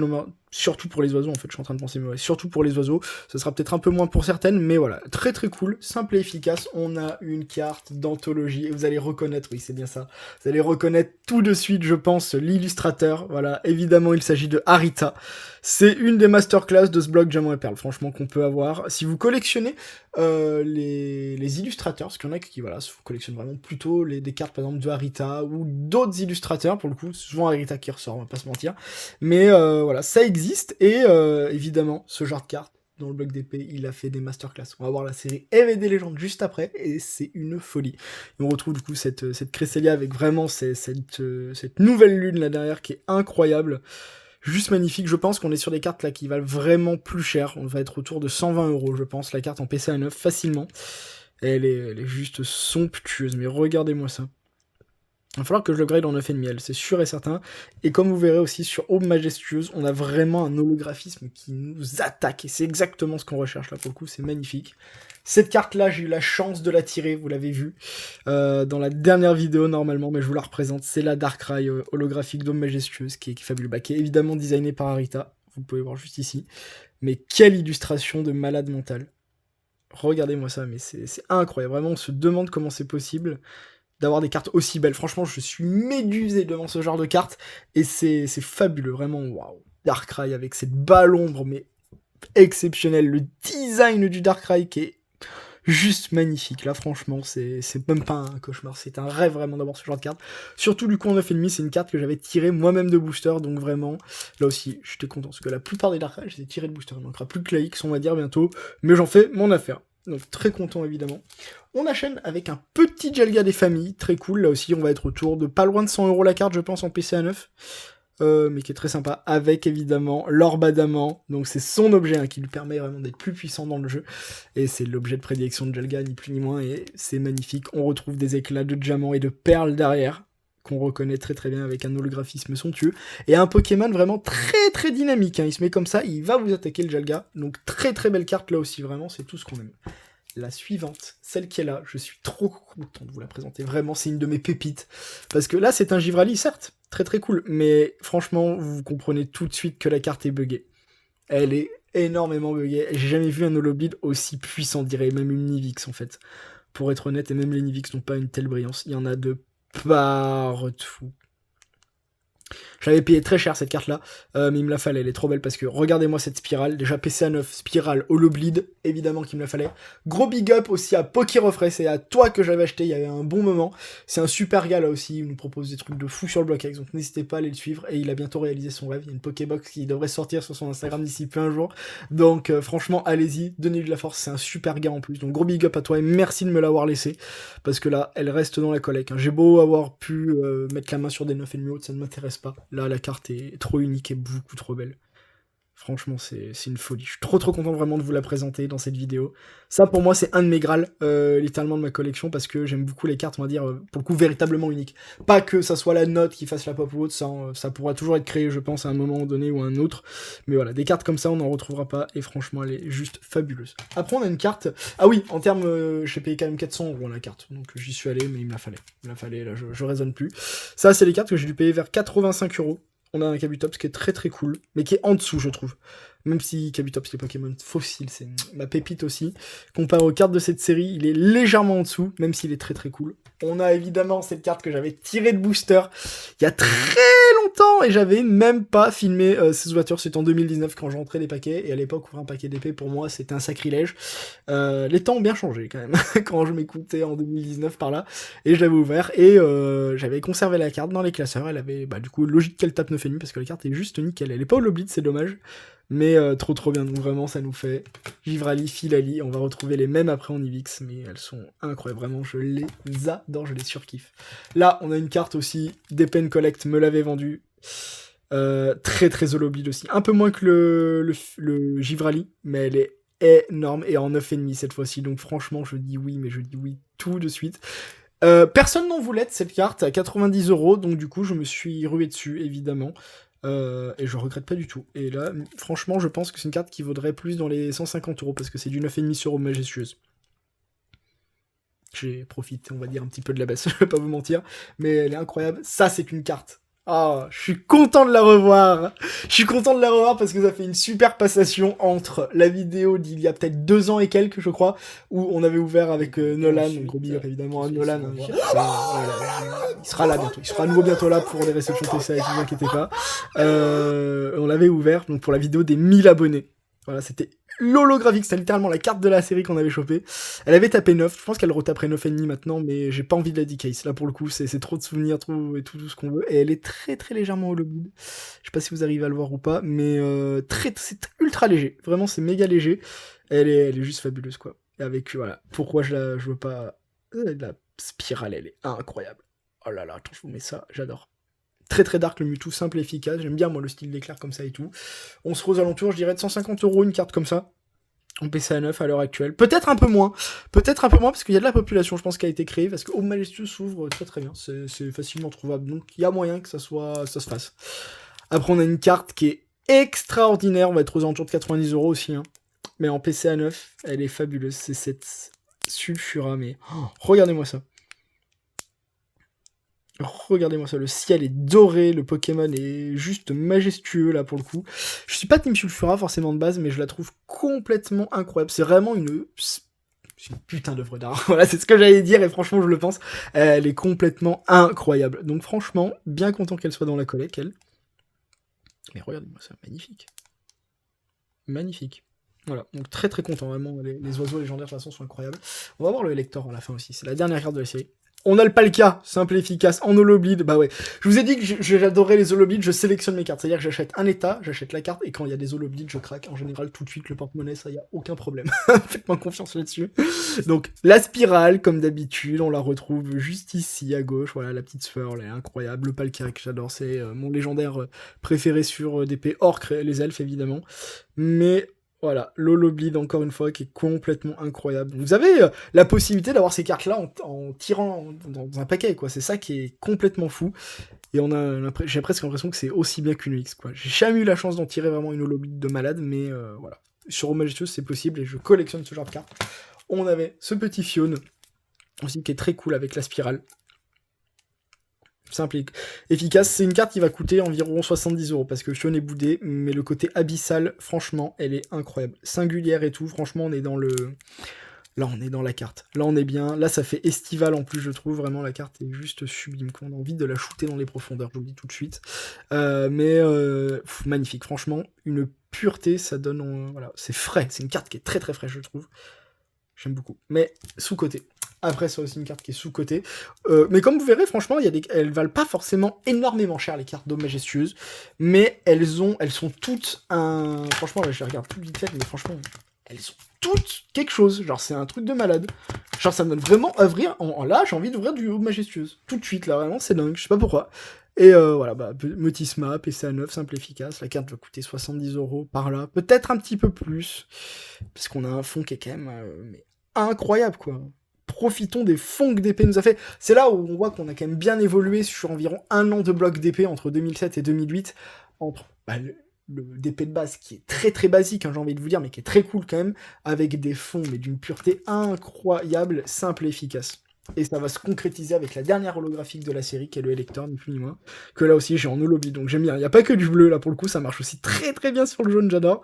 surtout pour les oiseaux, en fait, je suis en train de penser, mais ouais, surtout pour les oiseaux, ça sera peut-être un peu moins pour certaines, mais voilà, très très cool, simple et efficace, on a une carte d'anthologie, et vous allez reconnaître, oui c'est bien ça, vous allez reconnaître tout de suite, je pense, l'illustrateur, voilà, évidemment il s'agit de Harita, c'est une des masterclass de ce bloc Diamant et Perle, franchement, qu'on peut avoir, si vous collectionnez les illustrateurs, parce qu'il y en a qui, voilà, collectionnent vraiment plutôt des cartes, par exemple, de Harita, ou d'autres illustrateurs, pour le coup, c'est souvent Harita qui ressort, on va pas se mentir, mais voilà, ça existe, et évidemment, ce genre de carte, dans le bloc d'épée, il a fait des masterclass. On va voir la série Eve des légendes juste après, et c'est une folie. Et on retrouve du coup cette Cresselia avec vraiment cette nouvelle lune là derrière qui est incroyable. Juste magnifique, je pense qu'on est sur des cartes là qui valent vraiment plus cher. On va être autour de 120 €, je pense, la carte en PC à 9, facilement. Elle est juste somptueuse, mais regardez-moi ça. Il va falloir que je le grade en 9,5, c'est sûr et certain. Et comme vous verrez aussi sur Aube Majestueuse, on a vraiment un holographisme qui nous attaque. Et c'est exactement ce qu'on recherche là pour le coup, c'est magnifique. Cette carte-là, j'ai eu la chance de la tirer, vous l'avez vu, dans la dernière vidéo normalement, mais je vous la représente. C'est la Darkrai holographique d'Aube Majestueuse, qui est fabuleux, qui est évidemment designée par Harita, vous pouvez voir juste ici. Mais quelle illustration de malade mental. Regardez-moi ça, mais c'est incroyable. Vraiment, on se demande comment c'est possible d'avoir des cartes aussi belles. Franchement, je suis médusé devant ce genre de cartes, et c'est fabuleux, vraiment, waouh. Darkrai avec cette balle ombre, mais exceptionnelle. Le design du Darkrai qui est juste magnifique. Là, franchement, c'est même pas un cauchemar, c'est un rêve vraiment d'avoir ce genre de carte. Surtout du coup en 9,5, c'est une carte que j'avais tirée moi-même de booster, donc vraiment, là aussi, j'étais content, parce que la plupart des Darkrai, je les ai tirés de booster. Il manquera plus que la X, on va dire, bientôt, mais j'en fais mon affaire. Donc très content évidemment. On enchaîne avec un petit Dialga des familles, très cool, là aussi on va être autour de pas loin de 100 € la carte je pense en PC à 9, mais qui est très sympa, avec évidemment l'orbe adamant, donc c'est son objet hein, qui lui permet vraiment d'être plus puissant dans le jeu, et c'est l'objet de prédilection de Dialga, ni plus ni moins, et c'est magnifique, on retrouve des éclats de diamants et de perles derrière, qu'on reconnaît très très bien avec un holographisme somptueux, et un Pokémon vraiment très très dynamique, hein. Il se met comme ça, il va vous attaquer le Dialga, donc très très belle carte là aussi, vraiment c'est tout ce qu'on aime. La suivante, celle qui est là, je suis trop content de vous la présenter, vraiment c'est une de mes pépites, parce que là c'est un Givrali certes, très très cool, mais franchement vous comprenez tout de suite que la carte est buggée. Elle est énormément buggée, j'ai jamais vu un Holoblade aussi puissant, dirais même une Nivix en fait, pour être honnête, et même les Nivix n'ont pas une telle brillance, il y en a de partout. J'avais payé très cher cette carte là, mais il me la fallait, elle est trop belle parce que regardez-moi cette spirale, déjà PC à 9, spirale, Holoblade, évidemment qu'il me la fallait. Gros big up aussi à Pokérefray, c'est à toi que j'avais acheté, il y avait un bon moment. C'est un super gars là aussi, il nous propose des trucs de fou sur le Blockx, donc n'hésitez pas à aller le suivre, et il a bientôt réalisé son rêve, il y a une Pokébox qui devrait sortir sur son Instagram d'ici peu un jour, donc franchement allez-y, donnez-lui de la force, c'est un super gars en plus, donc gros big up à toi et merci de me l'avoir laissé, parce que là, elle reste dans la collecte, hein. J'ai beau avoir pu mettre la main sur des 9,5 autres, ça ne m'intéresse pas. Là, la carte est trop unique et beaucoup trop belle. Franchement, c'est une folie. Je suis trop content vraiment de vous la présenter dans cette vidéo. Ça, pour moi, c'est un de mes grals, littéralement de ma collection, parce que j'aime beaucoup les cartes, on va dire, pour le coup, véritablement uniques. Pas que ça soit la note qui fasse la pop ou autre, ça pourra toujours être créé, je pense, à un moment donné ou à un autre. Mais voilà, des cartes comme ça, on n'en retrouvera pas, et franchement, elle est juste fabuleuse. Après, on a une carte... Ah oui, en termes... j'ai payé quand même 400 € la carte, donc j'y suis allé, mais il me la fallait. Il me la fallait, là, je raisonne plus. Ça, c'est les cartes que j'ai dû payer vers 85 €. On a un Kabutops qui est très cool, mais qui est en dessous, je trouve. Même si Kabutops, les Pokémon fossiles, c'est ma pépite aussi. Comparé aux cartes de cette série, il est légèrement en dessous, même s'il est très très cool. On a évidemment cette carte que j'avais tirée de booster il y a très longtemps, et j'avais même pas filmé ces ouvertures. C'était en 2019 quand je rentrais les paquets, et à l'époque, ouvrir un paquet d'épée, pour moi, c'était un sacrilège. Les temps ont bien changé quand même, quand je m'écoutais en 2019 par là, et je l'avais ouvert, et j'avais conservé la carte dans les classeurs. Elle avait, du coup, logique qu'elle tape 9,5, parce que la carte est juste nickel. Elle est pas hollow bleed, c'est dommage. Mais trop bien, donc vraiment ça nous fait Givrali, Filali, on va retrouver les mêmes après en Eevix, mais elles sont incroyables, vraiment je les adore, je les surkiffe. Là on a une carte aussi, Depen Collect me l'avait vendue, très très hollow-bleed aussi, un peu moins que le Givrali, mais elle est énorme, et en 9,5 cette fois-ci, donc franchement je dis oui, mais je dis oui tout de suite. Personne n'en voulait de cette carte à 90 €, donc du coup je me suis rué dessus évidemment. Et je regrette pas du tout. Et là, franchement, je pense que c'est une carte qui vaudrait plus dans les 150 € parce que c'est du 9,5 sur Aube Majestueuse. J'ai profité, on va dire, un petit peu de la baisse, je vais pas vous mentir, mais elle est incroyable. Ça, c'est une carte. Ah, je suis content de la revoir. Je suis content de la revoir parce que ça fait une super passation entre la vidéo d'il y a peut-être 2 ans et quelques, je crois, où on avait ouvert avec Nolan, donc gros big up évidemment à Nolan. Il sera là bientôt. Il sera à nouveau bientôt là pour les réceptions TCA, ne vous inquiétez pas. On l'avait ouvert donc pour la vidéo des 1000 abonnés. Voilà, c'était l'holographique, c'était littéralement la carte de la série qu'on avait chopée. Elle avait tapé 9, je pense qu'elle retaperait 9,5 maintenant, mais j'ai pas envie de la decase. Là pour le coup, c'est trop de souvenirs, trop et tout ce qu'on veut. Et elle est très très légèrement hollow-bleed. Je sais pas si vous arrivez à le voir ou pas, mais c'est ultra léger. Vraiment, c'est méga léger. Elle est juste fabuleuse, quoi. Et avec, voilà, pourquoi je veux pas... la spirale, elle est incroyable. Oh là là, attends, je vous mets ça, j'adore. Très très dark, le Mewtwo simple et efficace. J'aime bien moi le style d'éclair comme ça et tout. On se trouve aux alentours, je dirais, de 150 € une carte comme ça. En PCA 9 à l'heure actuelle. Peut-être un peu moins. Peut-être un peu moins parce qu'il y a de la population, je pense, qui a été créée. Parce que Aube Majestueuse s'ouvre très très bien. C'est facilement trouvable. Donc il y a moyen que ça se fasse. Après, on a une carte qui est extraordinaire. On va être aux alentours de 90 € aussi. Hein. Mais en PCA 9, elle est fabuleuse. C'est cette Sulfura. Mais regardez-moi ça. Regardez-moi ça, le ciel est doré, le Pokémon est juste majestueux là pour le coup. Je suis pas Team Sulfura forcément de base, mais je la trouve complètement incroyable. C'est vraiment une putain d'œuvre d'art. Voilà, c'est ce que j'allais dire et franchement je le pense. Elle est complètement incroyable. Donc franchement, bien content qu'elle soit dans la collecte, elle. Mais regardez-moi ça, magnifique. Magnifique. Voilà, donc très très content, vraiment. Les oiseaux légendaires de toute façon sont incroyables. On va voir le Elector à la fin aussi, c'est la dernière carte de la série. On a le Palkia, simple et efficace, en holo bleed, bah ouais. Je vous ai dit que j'adorais les holo bleed, je sélectionne mes cartes. C'est-à-dire que j'achète un état, j'achète la carte, et quand il y a des holo bleed, je craque. En général, tout de suite, le porte-monnaie, ça y a aucun problème. Faites-moi confiance là-dessus. Donc, la spirale, comme d'habitude, on la retrouve juste ici, à gauche. Voilà, la petite sphère, elle est incroyable. Le Palkia, que j'adore, c'est mon légendaire préféré sur DP, hors les elfes, évidemment. Mais... voilà, l'Holo Bleed encore une fois qui est complètement incroyable. Vous avez la possibilité d'avoir ces cartes-là en tirant dans un paquet, quoi. C'est ça qui est complètement fou. Et j'ai presque l'impression que c'est aussi bien qu'une X, quoi. J'ai jamais eu la chance d'en tirer vraiment une Holo Bleed de malade, mais voilà. Sur Aube Majestueuse, c'est possible et je collectionne ce genre de cartes. On avait ce petit Phione aussi qui est très cool avec la spirale. Simple et efficace, c'est une carte qui va coûter environ 70 € parce que Phione est boudé, mais le côté abyssal, franchement, elle est incroyable. Singulière et tout, franchement, on est dans le... Là, on est dans la carte. Là, on est bien. Là, ça fait estival en plus, je trouve. Vraiment, la carte est juste sublime. On a envie de la shooter dans les profondeurs, je vous le dis tout de suite. Magnifique. Franchement, une pureté, ça donne... voilà, c'est frais. C'est une carte qui est très très fraîche, je trouve. J'aime beaucoup. Mais sous-côté. Après, c'est aussi une carte qui est sous-cotée. Mais comme vous verrez, franchement, elles valent pas forcément énormément cher, les cartes d'Aube Majestueuse. Mais elles sont toutes un... Franchement, là, je les regarde tout vite fait, mais franchement, elles sont toutes quelque chose. Genre, c'est un truc de malade. Genre, ça me donne vraiment à ouvrir... Là, j'ai envie d'ouvrir du Aube Majestueuse. Tout de suite, là, vraiment, c'est dingue. Je sais pas pourquoi. Et voilà, Motisma, PCA 9, simple efficace. La carte va coûter 70 € par là. Peut-être un petit peu plus. Parce qu'on a un fond qui est quand même... mais incroyable, quoi. Profitons des fonds que DP nous a fait. C'est là où on voit qu'on a quand même bien évolué sur environ 1 an de bloc DP entre 2007 et 2008, entre le DP de base qui est très très basique, hein, j'ai envie de vous dire, mais qui est très cool quand même, avec des fonds mais d'une pureté incroyable, simple et efficace. Et ça va se concrétiser avec la dernière holographique de la série, qui est le Elector, ni plus ni moins. Que là aussi, j'ai en holobly, donc j'aime bien. Il n'y a pas que du bleu, là, pour le coup, ça marche aussi très très bien sur le jaune, j'adore.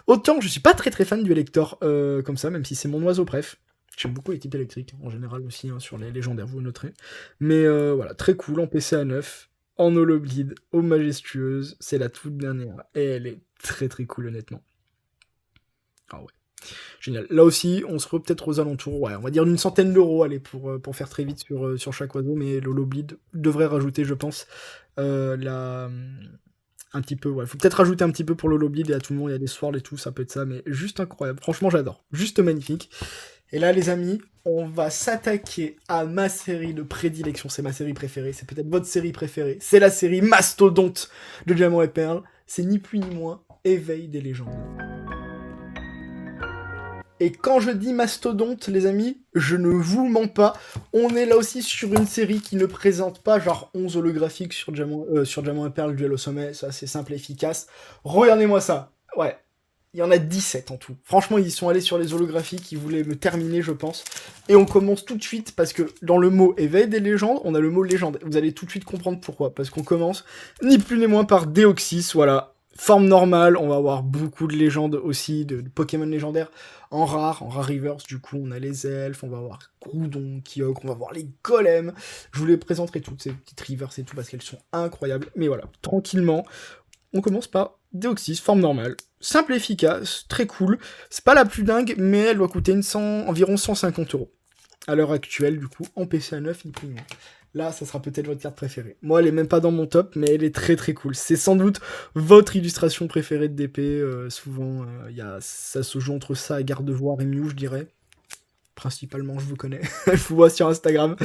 Autant, je suis pas très très fan du Elector, comme ça, même si c'est mon oiseau préf. J'aime beaucoup les types électriques, en général aussi, hein, sur les légendaires, vous noterez. Mais voilà, très cool, en PCA 9, en holobleed, au majestueuse, c'est la toute dernière. Et elle est très très cool, honnêtement. Ah ouais. Génial. Là aussi, on se retrouve peut-être aux alentours, ouais, on va dire une centaine d'euros, allez, pour faire très vite sur chaque oiseau, mais l'holobleed devrait rajouter, je pense, un petit peu, ouais, faut peut-être rajouter un petit peu pour l'holobleed, et à tout le monde, il y a des swirls et tout, ça peut être ça, mais juste incroyable. Franchement, j'adore. Juste magnifique. Et là, les amis, on va s'attaquer à ma série de prédilection. C'est ma série préférée, c'est peut-être votre série préférée. C'est la série Mastodonte de Diamant et Perle. C'est ni plus ni moins Éveil des légendes. Et quand je dis mastodonte, les amis, je ne vous mens pas. On est là aussi sur une série qui ne présente pas genre 11 holographiques sur Diamant et Perle, duel au sommet. Ça, c'est simple et efficace. Regardez-moi ça. Ouais. Il y en a 17 en tout. Franchement, ils sont allés sur les holographiques, ils voulaient me terminer, je pense. Et on commence tout de suite, parce que dans le mot éveil des légendes, on a le mot légende. Vous allez tout de suite comprendre pourquoi. Parce qu'on commence, ni plus ni moins, par Deoxys, voilà. Forme normale, on va avoir beaucoup de légendes aussi, de Pokémon légendaires en rare reverse, du coup on a les elfes, on va avoir Groudon, Kyogre, on va voir les golems. Je vous les présenterai toutes ces petites reverse et tout parce qu'elles sont incroyables. Mais voilà, tranquillement, on commence par Deoxys, forme normale. Simple et efficace, très cool. C'est pas la plus dingue, mais elle doit coûter environ 150 €. À l'heure actuelle, du coup, en PCA 9, ni plus ni moins. Là, ça sera peut-être votre carte préférée. Moi, elle est même pas dans mon top, mais elle est très très cool. C'est sans doute votre illustration préférée de DP. Souvent, ça se joue entre ça et Gardevoir et Mew, je dirais. Principalement, je vous connais. Je vous vois sur Instagram.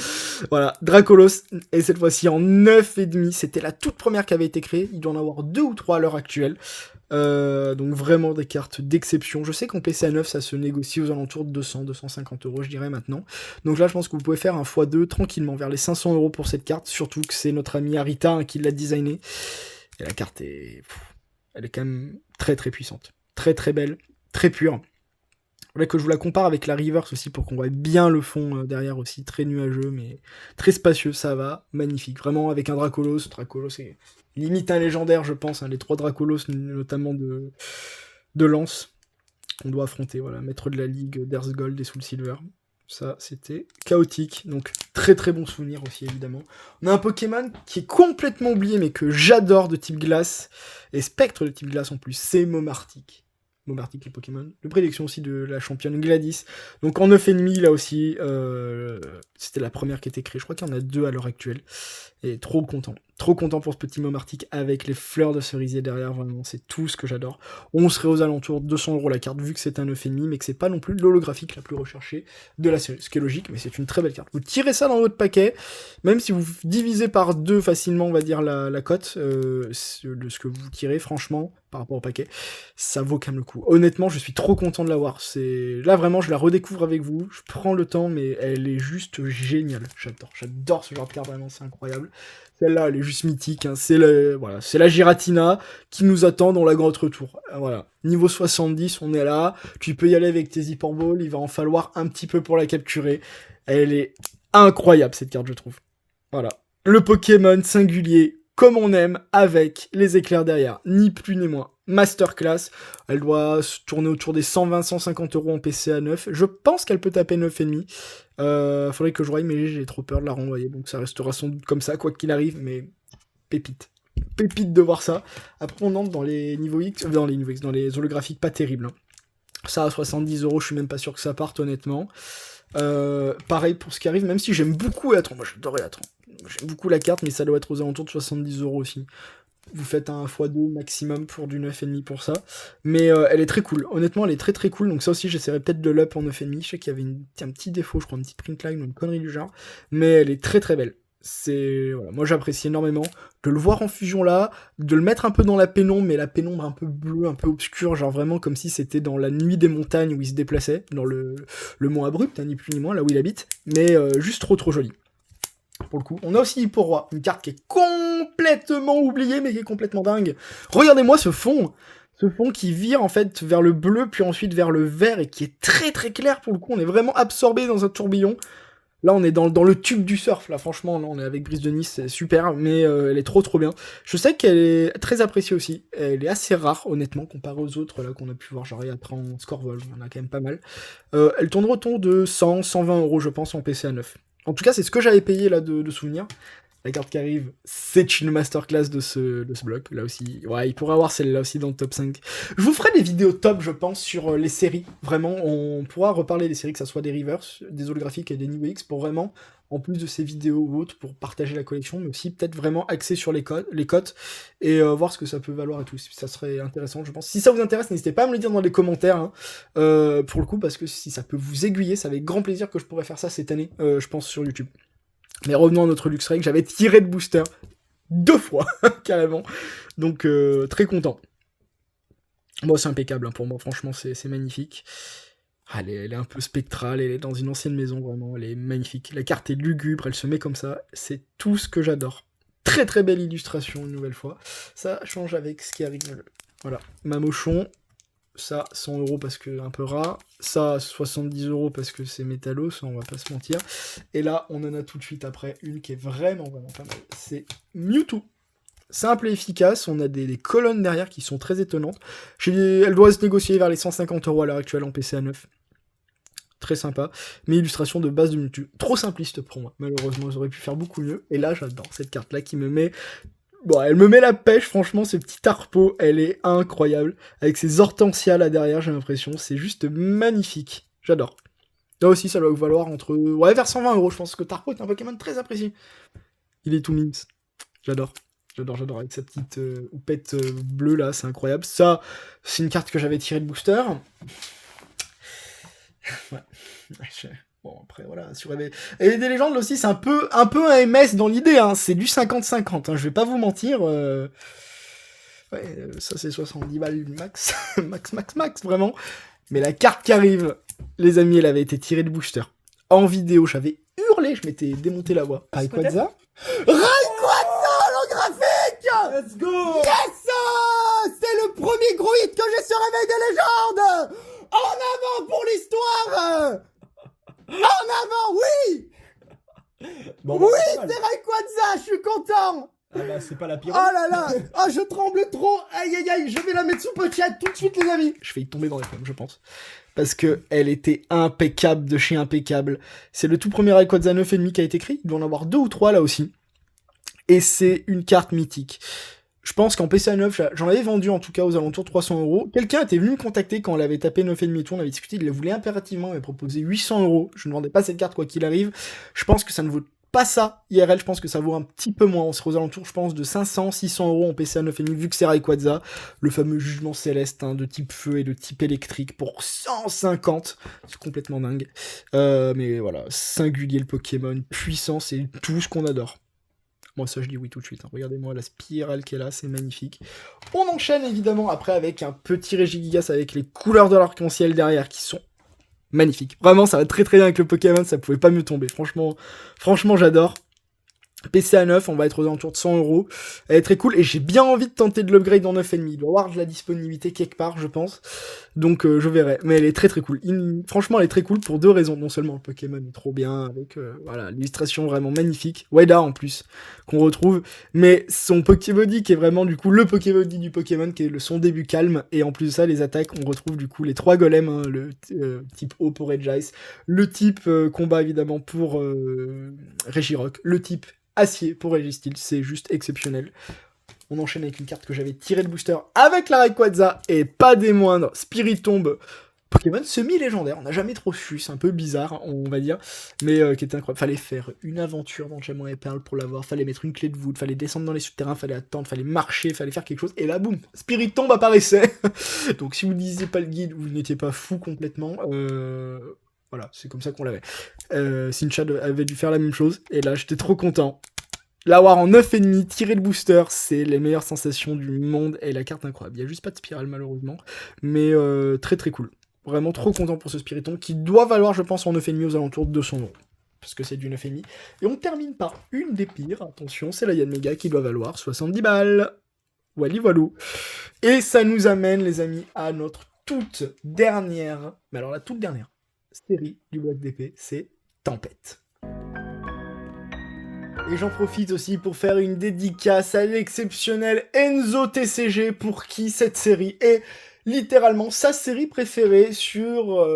Voilà, Dracolos, et cette fois-ci en 9,5. C'était la toute première qui avait été créée. Il doit en avoir 2 ou 3 à l'heure actuelle. Donc vraiment des cartes d'exception. Je sais qu'en PCA 9, ça se négocie aux alentours de 200-250 €, je dirais maintenant. Donc là, je pense que vous pouvez faire un x2 tranquillement vers les 500 € pour cette carte. Surtout que c'est notre ami Arita qui l'a designée. Et la carte elle est quand même très très puissante. Très très belle, très pure. Il faudrait que je vous la compare avec la Reverse aussi pour qu'on voit bien le fond derrière aussi, très nuageux mais très spacieux, ça va, magnifique. Vraiment avec un Dracolos c'est limite un légendaire je pense, hein, les 3 Dracolos notamment de lance qu'on doit affronter, voilà, maître de la ligue d'Earth Gold et Soul Silver. Ça c'était chaotique, donc très très bon souvenir aussi évidemment. On a un Pokémon qui est complètement oublié mais que j'adore de type glace, et spectre de type glace en plus, c'est Momartic. Momartic les Pokémon, de prédilection aussi de la championne Gladys. Donc en 9,5 là aussi, c'était la première qui était créée, je crois qu'il y en a 2 à l'heure actuelle. Et trop content pour ce petit Momartic avec les fleurs de cerisier derrière, vraiment, c'est tout ce que j'adore. On serait aux alentours de 200 € la carte, vu que c'est un 9,5, mais que c'est pas non plus l'holographique la plus recherchée de la série, ce qui est logique, mais c'est une très belle carte. Vous tirez ça dans votre paquet, même si vous divisez par 2 facilement, on va dire, la cote de ce que vous tirez, franchement, par rapport au paquet, ça vaut quand même le coup. Honnêtement, je suis trop content de l'avoir. Là, vraiment, je la redécouvre avec vous, je prends le temps, mais elle est juste géniale. J'adore ce genre de carte, vraiment, c'est incroyable. Celle-là, elle est juste mythique, hein. C'est la Giratina qui nous attend dans la grotte retour. Voilà. Niveau 70, on est là. Tu peux y aller avec tes Hyperball, il va en falloir un petit peu pour la capturer. Elle est incroyable, cette carte, je trouve. Voilà. Le Pokémon singulier, comme on aime, avec les éclairs derrière. Ni plus ni moins. Masterclass. Elle doit se tourner autour des 120-150 € en PCA 9. Je pense qu'elle peut taper 9,5. Faudrait que je voie, mais j'ai trop peur de la renvoyer. Donc ça restera sans doute comme ça, quoi qu'il arrive, mais pépite. Pépite de voir ça. Après, on entre dans les niveaux X, dans les holographiques pas terribles. Hein. Ça, à 70 €, je suis même pas sûr que ça parte, honnêtement. Pareil pour ce qui arrive, même si j'aime beaucoup Eatran. Moi, j'adore Eatran. J'aime beaucoup la carte, mais ça doit être aux alentours de 70 € aussi. Vous faites un x2 maximum pour du 9,5 pour ça. Mais elle est très cool. Honnêtement, elle est très très cool. Donc ça aussi, j'essaierai peut-être de l'up en 9,5. Je sais qu'il y avait un petit défaut, je crois, une petite print line ou une connerie du genre. Mais elle est très très belle. Voilà, moi j'apprécie énormément de le voir en fusion là, de le mettre un peu dans la pénombre, mais la pénombre un peu bleue, un peu obscure, genre vraiment comme si c'était dans la nuit des montagnes où il se déplaçait, dans le mont abrupt, hein, ni plus ni moins, là où il habite. Mais juste trop joli. Pour le coup. On a aussi Hipporoi, une carte qui est complètement oubliée, mais qui est complètement dingue. Regardez-moi ce fond qui vire en fait vers le bleu, puis ensuite vers le vert, et qui est très très clair pour le coup. On est vraiment absorbé dans un tourbillon. Là, on est dans le tube du surf, là, franchement, là, on est avec Brise de Nice, c'est super, mais elle est trop bien. Je sais qu'elle est très appréciée aussi, elle est assez rare, honnêtement, comparée aux autres, là, qu'on a pu voir, genre, après en Scorevol, on en a quand même pas mal. Elle tournera autour de 100, 120 euros, je pense, en PCA 9. En tout cas, c'est ce que j'avais payé, là, de souvenir. La carte qui arrive, c'est une masterclass de ce bloc. Là aussi, ouais, il pourrait avoir celle-là aussi dans le top 5. Je vous ferai des vidéos top, je pense, sur les séries. Vraiment, on pourra reparler des séries, que ça soit des Rivers, des holographiques et des New X, pour vraiment, en plus de ces vidéos ou autres, pour partager la collection, mais aussi peut-être vraiment axer sur les cotes et voir ce que ça peut valoir et tout. Ça serait intéressant, je pense. Si ça vous intéresse, n'hésitez pas à me le dire dans les commentaires, hein, pour le coup, parce que si ça peut vous aiguiller, c'est avec grand plaisir que je pourrais faire ça cette année, je pense, sur YouTube. Mais revenons à notre Luxray, que j'avais tiré de booster 2 fois, carrément. Donc, très content. Bon, c'est impeccable, hein, pour moi, franchement, c'est magnifique. Ah, elle est un peu spectrale, elle est dans une ancienne maison, vraiment, elle est magnifique. La carte est lugubre, elle se met comme ça, c'est tout ce que j'adore. Très belle illustration, une nouvelle fois. Ça change avec ce qui arrive. Voilà, Mamochon. Ça, 100 euros parce que un peu rare. Ça, 70 euros parce que c'est métallo, ça on va pas se mentir. Et là, on en a tout de suite après une qui est vraiment pas mal. C'est Mewtwo. Simple et efficace, on a des colonnes derrière qui sont très étonnantes. Elle doit se négocier vers les 150 euros à l'heure actuelle en PCA 9. Très sympa, mais illustration de base de Mewtwo. Trop simpliste pour moi, malheureusement, j'aurais pu faire beaucoup mieux. Et là, j'adore cette carte-là qui me met... Bon, elle me met la pêche, franchement, ce petit Tarpo, elle est incroyable. Avec ses hortensias là derrière, j'ai l'impression, c'est juste magnifique. J'adore. Là aussi, ça doit vous valoir entre... Ouais, vers 120 euros, je pense que Tarpo est un Pokémon très apprécié. Il est tout mins. J'adore. J'adore, avec sa petite houppette bleue, là, c'est incroyable. Ça, c'est une carte que j'avais tirée de booster. Ouais. Bon, après, voilà, sur et des légendes, là aussi, c'est un peu un MS dans l'idée, hein. C'est du 50-50, hein. Je vais pas vous mentir. Ouais, ça, c'est 70 balles max. max, vraiment. Mais la carte qui arrive, les amis, elle avait été tirée de booster. En vidéo, j'avais hurlé, je m'étais démonté la voix. Rayquaza holographique. Let's go. Yes. C'est le premier gros hit que j'ai sur Réveil des légendes. En avant pour l'histoire. En avant, oui. Bon, oui, c'est Rayquaza, je suis content. Ah bah, c'est pas la pire. Oh là là. Oh, je tremble trop. Aïe, je vais la mettre sous pochette tout de suite, les amis. Je vais y tomber dans les pommes, je pense. Parce que elle était impeccable de chez impeccable. C'est le tout premier Rayquaza 9,5 qui a été écrit. Il doit en avoir 2 ou 3 là aussi. Et c'est une carte mythique. Je pense qu'en PCA 9, j'en avais vendu en tout cas aux alentours de 300 euros. Quelqu'un était venu me contacter quand on l'avait tapé 9,5 et tout, on avait discuté, il la voulait impérativement, il m'avait proposé 800 euros. Je ne vendais pas cette carte quoi qu'il arrive. Je pense que ça ne vaut pas ça, IRL, je pense que ça vaut un petit peu moins. On serait aux alentours, je pense, de 500, 600 euros en PCA 9,5, vu que c'est Rayquaza, le fameux jugement céleste, hein, de type feu et de type électrique, pour 150. C'est complètement dingue. Mais voilà, singulier le Pokémon, puissant, c'est tout ce qu'on adore. Moi, ça, je dis oui tout de suite. Hein. Regardez-moi la spirale qui est là, c'est magnifique. On enchaîne évidemment après avec un petit Regigigas avec les couleurs de l'arc-en-ciel derrière qui sont magnifiques. Vraiment, ça va très bien avec le Pokémon, ça pouvait pas mieux tomber. Franchement, j'adore. PCA 9, on va être aux alentours de 100 euros. Elle est très cool et j'ai bien envie de tenter de l'upgrade en 9,5. Il doit y avoir de la disponibilité quelque part, je pense. Donc je verrai. Mais elle est très cool. Franchement, elle est très cool pour 2 raisons. Non seulement le Pokémon est trop bien, avec voilà, l'illustration vraiment magnifique. Weda en plus, qu'on retrouve. Mais son Pokébody qui est vraiment du coup le Pokébody du Pokémon, qui est son début calme. Et en plus de ça, les attaques, on retrouve du coup les 3 golems. Hein, le type eau pour Regice. Le type combat évidemment pour Regirock. Le type acier pour Registeel, c'est juste exceptionnel. On enchaîne avec une carte que j'avais tirée de booster avec la Rayquaza, et pas des moindres, Spiritomb, Pokémon semi-légendaire, on n'a jamais trop su, c'est un peu bizarre, on va dire, mais qui était incroyable. Fallait faire une aventure dans Diamant et Perle pour l'avoir, fallait mettre une clé de voûte, fallait descendre dans les souterrains, fallait attendre, fallait marcher, fallait faire quelque chose, et là, boum, Spiritomb apparaissait. Donc si vous ne lisiez pas le guide, vous n'étiez pas fou complètement, voilà, c'est comme ça qu'on l'avait. Sinchad avait dû faire la même chose, et là, j'étais trop content. L'avoir en 9,5, tirer le booster, c'est les meilleures sensations du monde, et la carte incroyable. Il n'y a juste pas de spirale, malheureusement, mais très cool. Vraiment trop content pour ce Spiritomb, qui doit valoir, je pense, en 9,5 aux alentours de 200 euros. Parce que c'est du 9,5. Et on termine par une des pires, attention, c'est la Yanmega qui doit valoir 70 balles. Walou. Et ça nous amène, les amis, à notre toute dernière, mais alors la toute dernière série du bloc d'épée, c'est Tempête. Et j'en profite aussi pour faire une dédicace à l'exceptionnel Enzo TCG, pour qui cette série est littéralement sa série préférée sur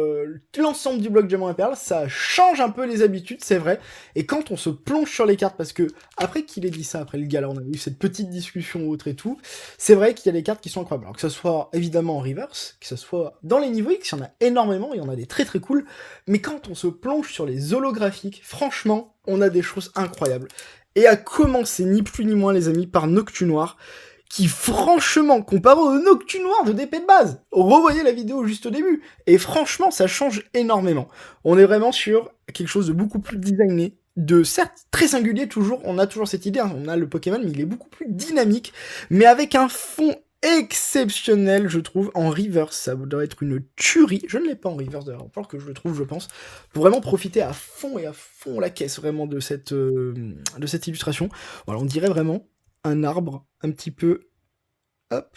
l'ensemble du bloc Diamant et Perle. Ça change un peu les habitudes, c'est vrai. Et quand on se plonge sur les cartes, parce que après qu'il ait dit ça, après le gala, on a eu cette petite discussion autre et tout, c'est vrai qu'il y a des cartes qui sont incroyables. Alors que ce soit évidemment en reverse, que ce soit dans les niveaux X, il y en a énormément, il y en a des très très cool. Mais quand on se plonge sur les holographiques, franchement, on a des choses incroyables. Et à commencer, ni plus ni moins les amis, par Noctu Noir, qui franchement, comparé au Noctu Noir de DP de base, revoyez la vidéo juste au début, et franchement, ça change énormément. On est vraiment sur quelque chose de beaucoup plus designé, de certes très singulier toujours, on a toujours cette idée, hein, on a le Pokémon, mais il est beaucoup plus dynamique, mais avec un fond exceptionnel, je trouve, en reverse. Ça doit être une tuerie. Je ne l'ai pas en reverse d'ailleurs, encore que je le trouve, je pense, pour vraiment profiter à fond et à fond la caisse vraiment de cette illustration. Voilà, on dirait vraiment un arbre un petit peu, hop,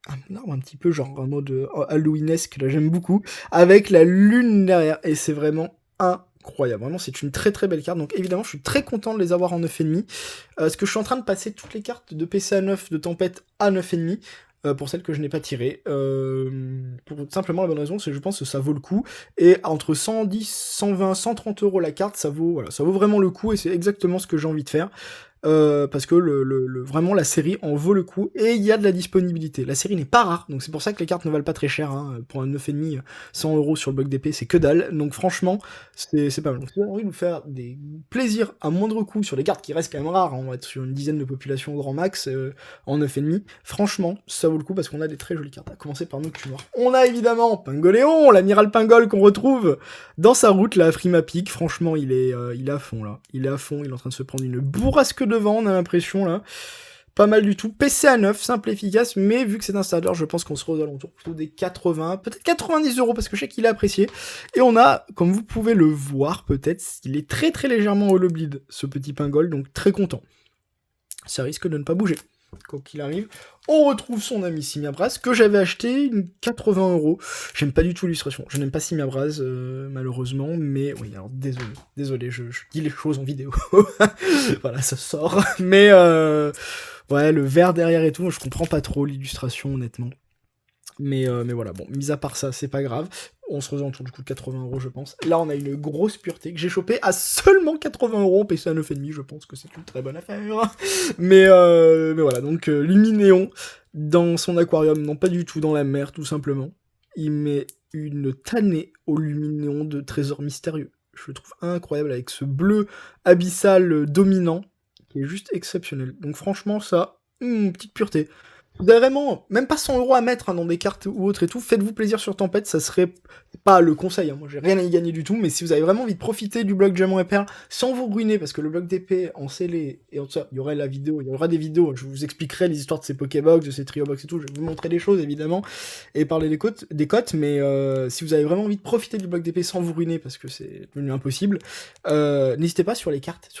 un arbre un petit peu genre en mode halloweenesque, là j'aime beaucoup, avec la lune derrière, et c'est vraiment incroyable. Vraiment, c'est une très très belle carte. Donc évidemment, je suis très content de les avoir en 9,5. Parce que je suis en train de passer toutes les cartes de PC à 9 de Tempête à 9,5. Pour celles que je n'ai pas tirées. Pour simplement la bonne raison, c'est que je pense que ça vaut le coup. Et entre 110, 120, 130 euros la carte, ça vaut vraiment le coup. Et c'est exactement ce que j'ai envie de faire. Parce que vraiment la série en vaut le coup, et il y a de la disponibilité. La série n'est pas rare, donc c'est pour ça que les cartes ne valent pas très cher, hein. Pour un 9,5, 100 euros sur le bloc d'épée, c'est que dalle, donc franchement, c'est pas mal. Donc si vous avez envie de vous faire des plaisirs à moindre coût sur les cartes qui restent quand même rares, hein, on va être sur une dizaine de populations au grand max, en 9,5, franchement, ça vaut le coup parce qu'on a des très jolies cartes, à commencer par Noctu Noir. On a évidemment Pingoléon, l'amiral Pingol qu'on retrouve dans sa route, là, à Frimapic. Franchement, il est à fond, là. Il est à fond, il est en train de se prendre une bourrasque devant, on a l'impression, là. Pas mal du tout. PC à 9, simple, efficace, mais vu que c'est un starter, je pense qu'on se retrouve aux alentours plutôt des 80, peut-être 90 euros, parce que je sais qu'il est apprécié. Et on a, comme vous pouvez le voir, peut-être, il est très très légèrement hollow bleed, ce petit Pingol, donc très content. Ça risque de ne pas bouger, quoi qu'il arrive. On retrouve son ami Simiabras, que j'avais acheté 80 euros. J'aime pas du tout l'illustration. Je n'aime pas Simiabras, malheureusement, mais oui, alors désolé, je dis les choses en vidéo. Voilà, ça sort. Mais ouais, le vert derrière et tout, je comprends pas trop l'illustration, honnêtement. Mais voilà, bon, mis à part ça, c'est pas grave. On se rejoint autour du coup de 80 euros, je pense. Là, on a une grosse pureté que j'ai chopée à seulement 80 euros en PC à 9,5. Je pense que c'est une très bonne affaire. Mais voilà, donc Luminéon dans son aquarium, non pas du tout dans la mer, tout simplement. Il met une tannée au Luminéon de trésor mystérieux. Je le trouve incroyable avec ce bleu abyssal dominant qui est juste exceptionnel. Donc franchement, ça, petite pureté. Vous avez vraiment, même pas 100 euros à mettre, hein, dans des cartes ou autres et tout, faites-vous plaisir sur Tempête, ça serait pas le conseil, hein. Moi j'ai rien à y gagner du tout, mais si vous avez vraiment envie de profiter du bloc Diamant et Perle sans vous ruiner, parce que le bloc d'épée en scellé, et en tout ça, il y aura la vidéo, il y aura des vidéos, je vous expliquerai les histoires de ces Pokébox, de ces Trio Box et tout, je vais vous montrer des choses évidemment, et parler des cotes, mais si vous avez vraiment envie de profiter du bloc d'épée sans vous ruiner, parce que c'est devenu impossible, n'hésitez pas sur les cartes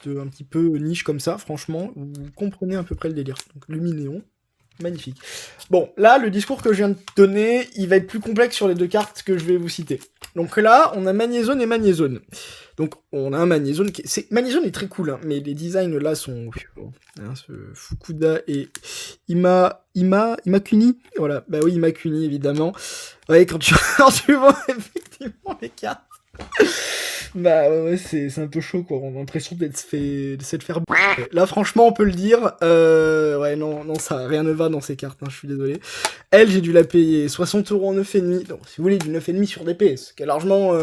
un petit peu niche comme ça, franchement, vous comprenez à peu près le délire. Donc Luminéon, magnifique. Bon, là, le discours que je viens de donner, il va être plus complexe sur les deux cartes que je vais vous citer. Donc là, on a Magnézone et Magnézone. Donc, on a un Magnézone qui est... Magnézone est très cool, hein, mais les designs là sont... Hein, ce Fukuda et Imakuni. Voilà, bah oui, Imakuni, évidemment. Ouais, quand tu vois effectivement les cartes... Bah ouais, c'est un peu chaud, quoi. On a l'impression d'être fait faire. Là, franchement, on peut le dire. Ouais, non, ça, rien ne va dans ces cartes, hein, je suis désolé. Elle, j'ai dû la payer 60 euros en 9,5. Donc, si vous voulez, du 9,5 sur DP, ce qui est largement...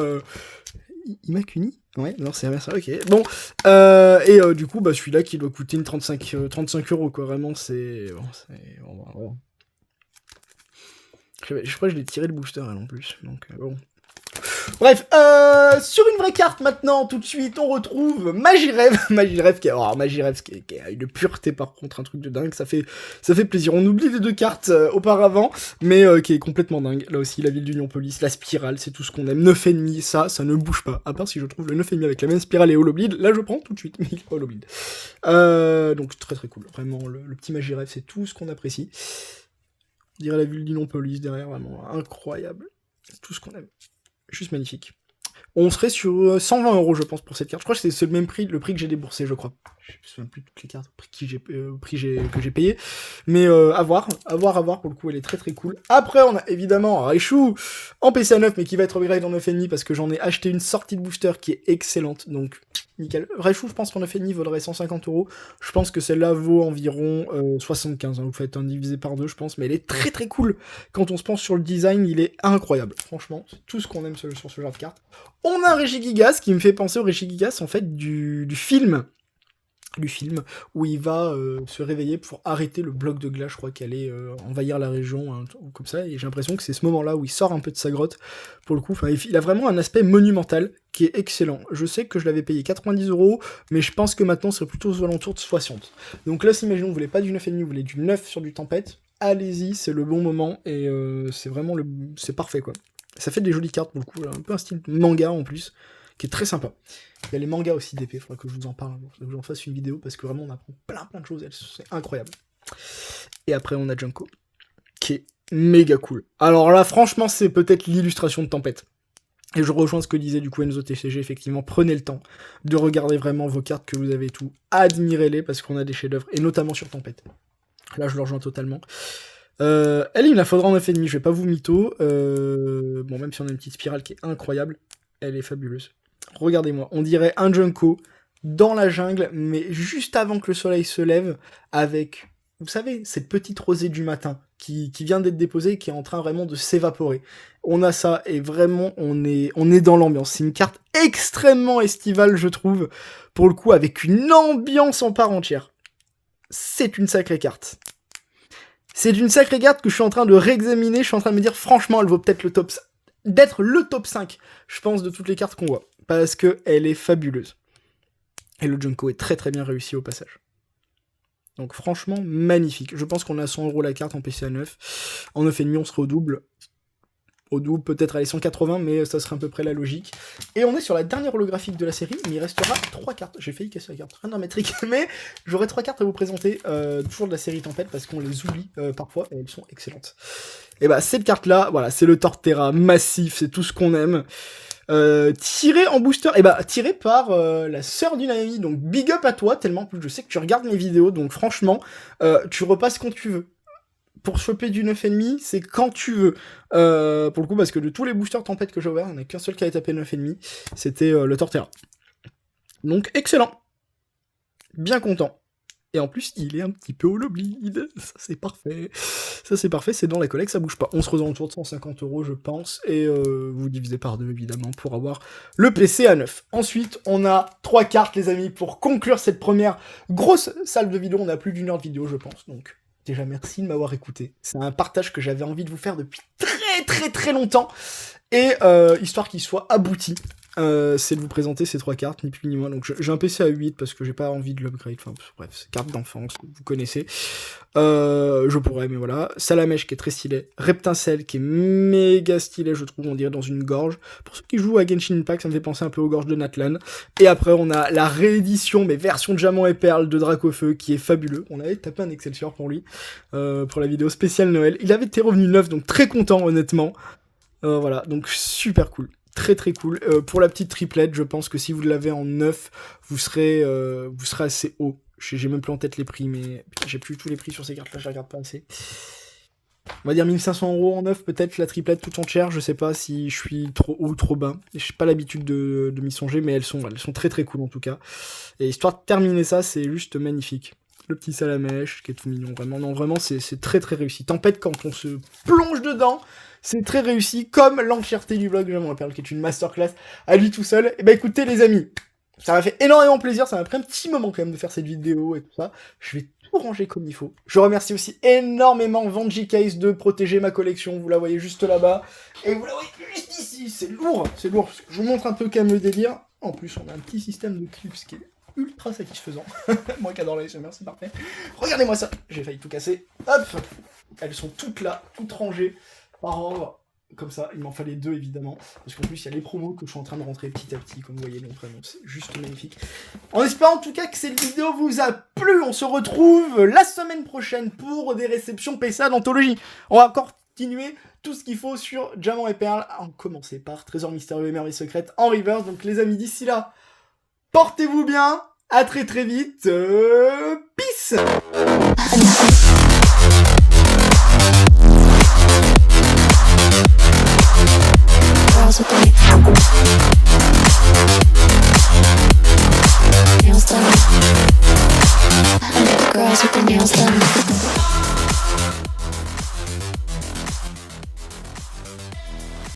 Imakuni? Ouais, non, c'est ça, ok. Bon, et du coup, bah, celui-là qui doit coûter une 35 euros, quoi. Vraiment, c'est... Bon, je crois que je l'ai tiré le booster, elle, en plus. Donc, bon... Bref, sur une vraie carte maintenant, tout de suite, on retrouve Magirev qui a une pureté par contre, un truc de dingue, ça fait plaisir. On oublie les deux cartes auparavant, mais qui est complètement dingue. Là aussi, la ville d'Union Police, la spirale, c'est tout ce qu'on aime. 9,5, ça ne bouge pas. À part si je trouve le 9,5 avec la même spirale et hollow bleed, là je prends tout de suite, mais il est pas hollow bleed. Donc très très cool, vraiment, le petit Magirev, c'est tout ce qu'on apprécie. On dirait la ville d'Union Police derrière, vraiment incroyable. C'est tout ce qu'on aime. Juste magnifique. On serait sur 120 €, je pense, pour cette carte. Je crois que c'est le même prix, le prix que j'ai déboursé, je crois. Je me souviens plus de toutes les cartes, que j'ai payé. Mais à voir, pour le coup, elle est très très cool. Après, on a évidemment Raichu en PCA 9, mais qui va être upgrade en 9,5 parce que j'en ai acheté une sortie de booster qui est excellente, donc nickel. Raichu, je pense qu'en 9,5 vaudrait 150 €. Je pense que celle-là vaut environ 75, hein. Vous faites un divisé par 2, je pense, mais elle est très très cool. Quand on se pense sur le design, il est incroyable. Franchement, c'est tout ce qu'on aime sur ce genre de carte. On a un Regigigas qui me fait penser au Regigigas, en fait, du film où il va se réveiller pour arrêter le bloc de glace, je crois qu'elle est envahir la région, hein, comme ça, et j'ai l'impression que c'est ce moment-là où il sort un peu de sa grotte, pour le coup, il a vraiment un aspect monumental qui est excellent. Je sais que je l'avais payé 90 €, mais je pense que maintenant, ce serait plutôt aux alentours de 60. Donc là, si imaginons, vous voulez pas du 9,5, vous voulez du 9 sur du tempête, allez-y, c'est le bon moment, et c'est vraiment c'est parfait, quoi. Ça fait des jolies cartes, pour le coup, un peu un style manga, en plus, qui est très sympa. Il y a les mangas aussi d'épée, il faudra que je vous en parle, il faudra que j'en fasse une vidéo, parce que vraiment on apprend plein de choses, c'est incroyable. Et après on a Junko, qui est méga cool. Alors là franchement c'est peut-être l'illustration de Tempête. Et je rejoins ce que disait du coup Enzo TCG, effectivement, prenez le temps de regarder vraiment vos cartes que vous avez et tout, admirez-les parce qu'on a des chefs-d'œuvre, et notamment sur Tempête. Là je le rejoins totalement. Elle, il me la faudra en 9,5, je vais pas vous mytho. Bon, même si on a une petite spirale qui est incroyable, elle est fabuleuse. Regardez-moi, on dirait un Junko dans la jungle, mais juste avant que le soleil se lève, avec, vous savez, cette petite rosée du matin qui vient d'être déposée et qui est en train vraiment de s'évaporer. On a ça, et vraiment, on est dans l'ambiance. C'est une carte extrêmement estivale, je trouve, pour le coup, avec une ambiance en part entière. C'est une sacrée carte. C'est une sacrée carte que je suis en train de réexaminer, je suis en train de me dire, franchement, elle vaut peut-être d'être le top 5, je pense, de toutes les cartes qu'on voit. Parce que elle est fabuleuse. Et le Junko est très très bien réussi au passage. Donc franchement, magnifique. Je pense qu'on a 100 € la carte en PCA 9. En 9,5, on serait au double. Au double, peut-être aller 180, mais ça serait à peu près la logique. Et on est sur la dernière holographique de la série, mais il restera 3 cartes. J'ai failli casser la carte, rien d'un métrique, mais j'aurai 3 cartes à vous présenter, toujours de la série Tempête, parce qu'on les oublie parfois, et elles sont excellentes. Et bah cette carte-là, voilà, c'est le Torterra massif, c'est tout ce qu'on aime. Tiré en booster, et bah tiré par la sœur d'une amie, donc big up à toi, tellement plus je sais que tu regardes mes vidéos, donc franchement, tu repasses quand tu veux. Pour choper du 9,5, c'est quand tu veux. Pour le coup, parce que de tous les boosters Tempête que j'ai ouverts, il n'y en a qu'un seul qui a tapé 9,5, c'était le Torterra. Donc excellent. Bien content. Et en plus, il est un petit peu holoblide. Ça, c'est parfait. Ça, c'est parfait. C'est dans la collecte, ça bouge pas. On se retrouve autour de 150 €, je pense. Et vous divisez par 2, évidemment, pour avoir le PC à 9. Ensuite, on a 3 cartes, les amis, pour conclure cette première grosse salle de vidéo. On a plus d'1 heure de vidéo, je pense. Donc, déjà, merci de m'avoir écouté. C'est un partage que j'avais envie de vous faire depuis très longtemps. Et histoire qu'il soit abouti. C'est de vous présenter ces 3 cartes, ni plus ni moins. Donc j'ai un PC à 8 parce que j'ai pas envie de l'upgrade. Enfin bref, c'est carte d'enfance, vous connaissez. Je pourrais, mais voilà. Salamèche qui est très stylé. Reptincelle qui est méga stylé, je trouve, on dirait dans une gorge. Pour ceux qui jouent à Genshin Impact, ça me fait penser un peu aux gorges de Natlan. Et après, on a la réédition, mais version Diamant et Perle de Dracofeu qui est fabuleux. On avait tapé un Excelsior pour lui, pour la vidéo spéciale Noël. Il avait été revenu neuf, donc très content, honnêtement. Voilà, donc super cool. Très cool. Pour la petite triplette, je pense que si vous l'avez en 9, vous serez assez haut. J'ai même plus en tête les prix, mais j'ai plus tous les prix sur ces cartes-là, je les regarde pas assez. On va dire 1500 € en 9, peut-être la triplette tout entière, je sais pas si je suis trop haut ou trop bas. J'ai pas l'habitude de m'y songer, mais elles sont très cool en tout cas. Et histoire de terminer ça, c'est juste magnifique. Le petit Salamèche, qui est tout mignon, vraiment. Non, vraiment, c'est très réussi. Tempête, quand on se plonge dedans, c'est très réussi, comme l'entièreté du vlog Diamant et Perle, qui est une masterclass à lui tout seul. Et bah écoutez les amis, ça m'a fait énormément plaisir, ça m'a pris un petit moment quand même de faire cette vidéo et tout ça. Je vais tout ranger comme il faut. Je remercie aussi énormément Vanji Case de protéger ma collection, vous la voyez juste là-bas. Et vous la voyez juste ici, c'est lourd. Je vous montre un peu quand même le délire. En plus, on a un petit système de clips qui est ultra satisfaisant. Moi qui adore la SMR, c'est parfait. Regardez-moi ça, j'ai failli tout casser. Hop, elles sont toutes là, toutes rangées par ordre. Comme ça, il m'en fallait 2 évidemment, parce qu'en plus il y a les promos que je suis en train de rentrer petit à petit, comme vous voyez, donc vraiment c'est juste magnifique. En espérant en tout cas que cette vidéo vous a plu, on se retrouve la semaine prochaine pour des réceptions PSA d'anthologie. On va encore continuer tout ce qu'il faut sur Diamant et Perle, à en commencer par Trésor Mystérieux et Merveille Secrète en reverse. Donc les amis, d'ici là, portez-vous bien, à très très vite, peace. Girls with the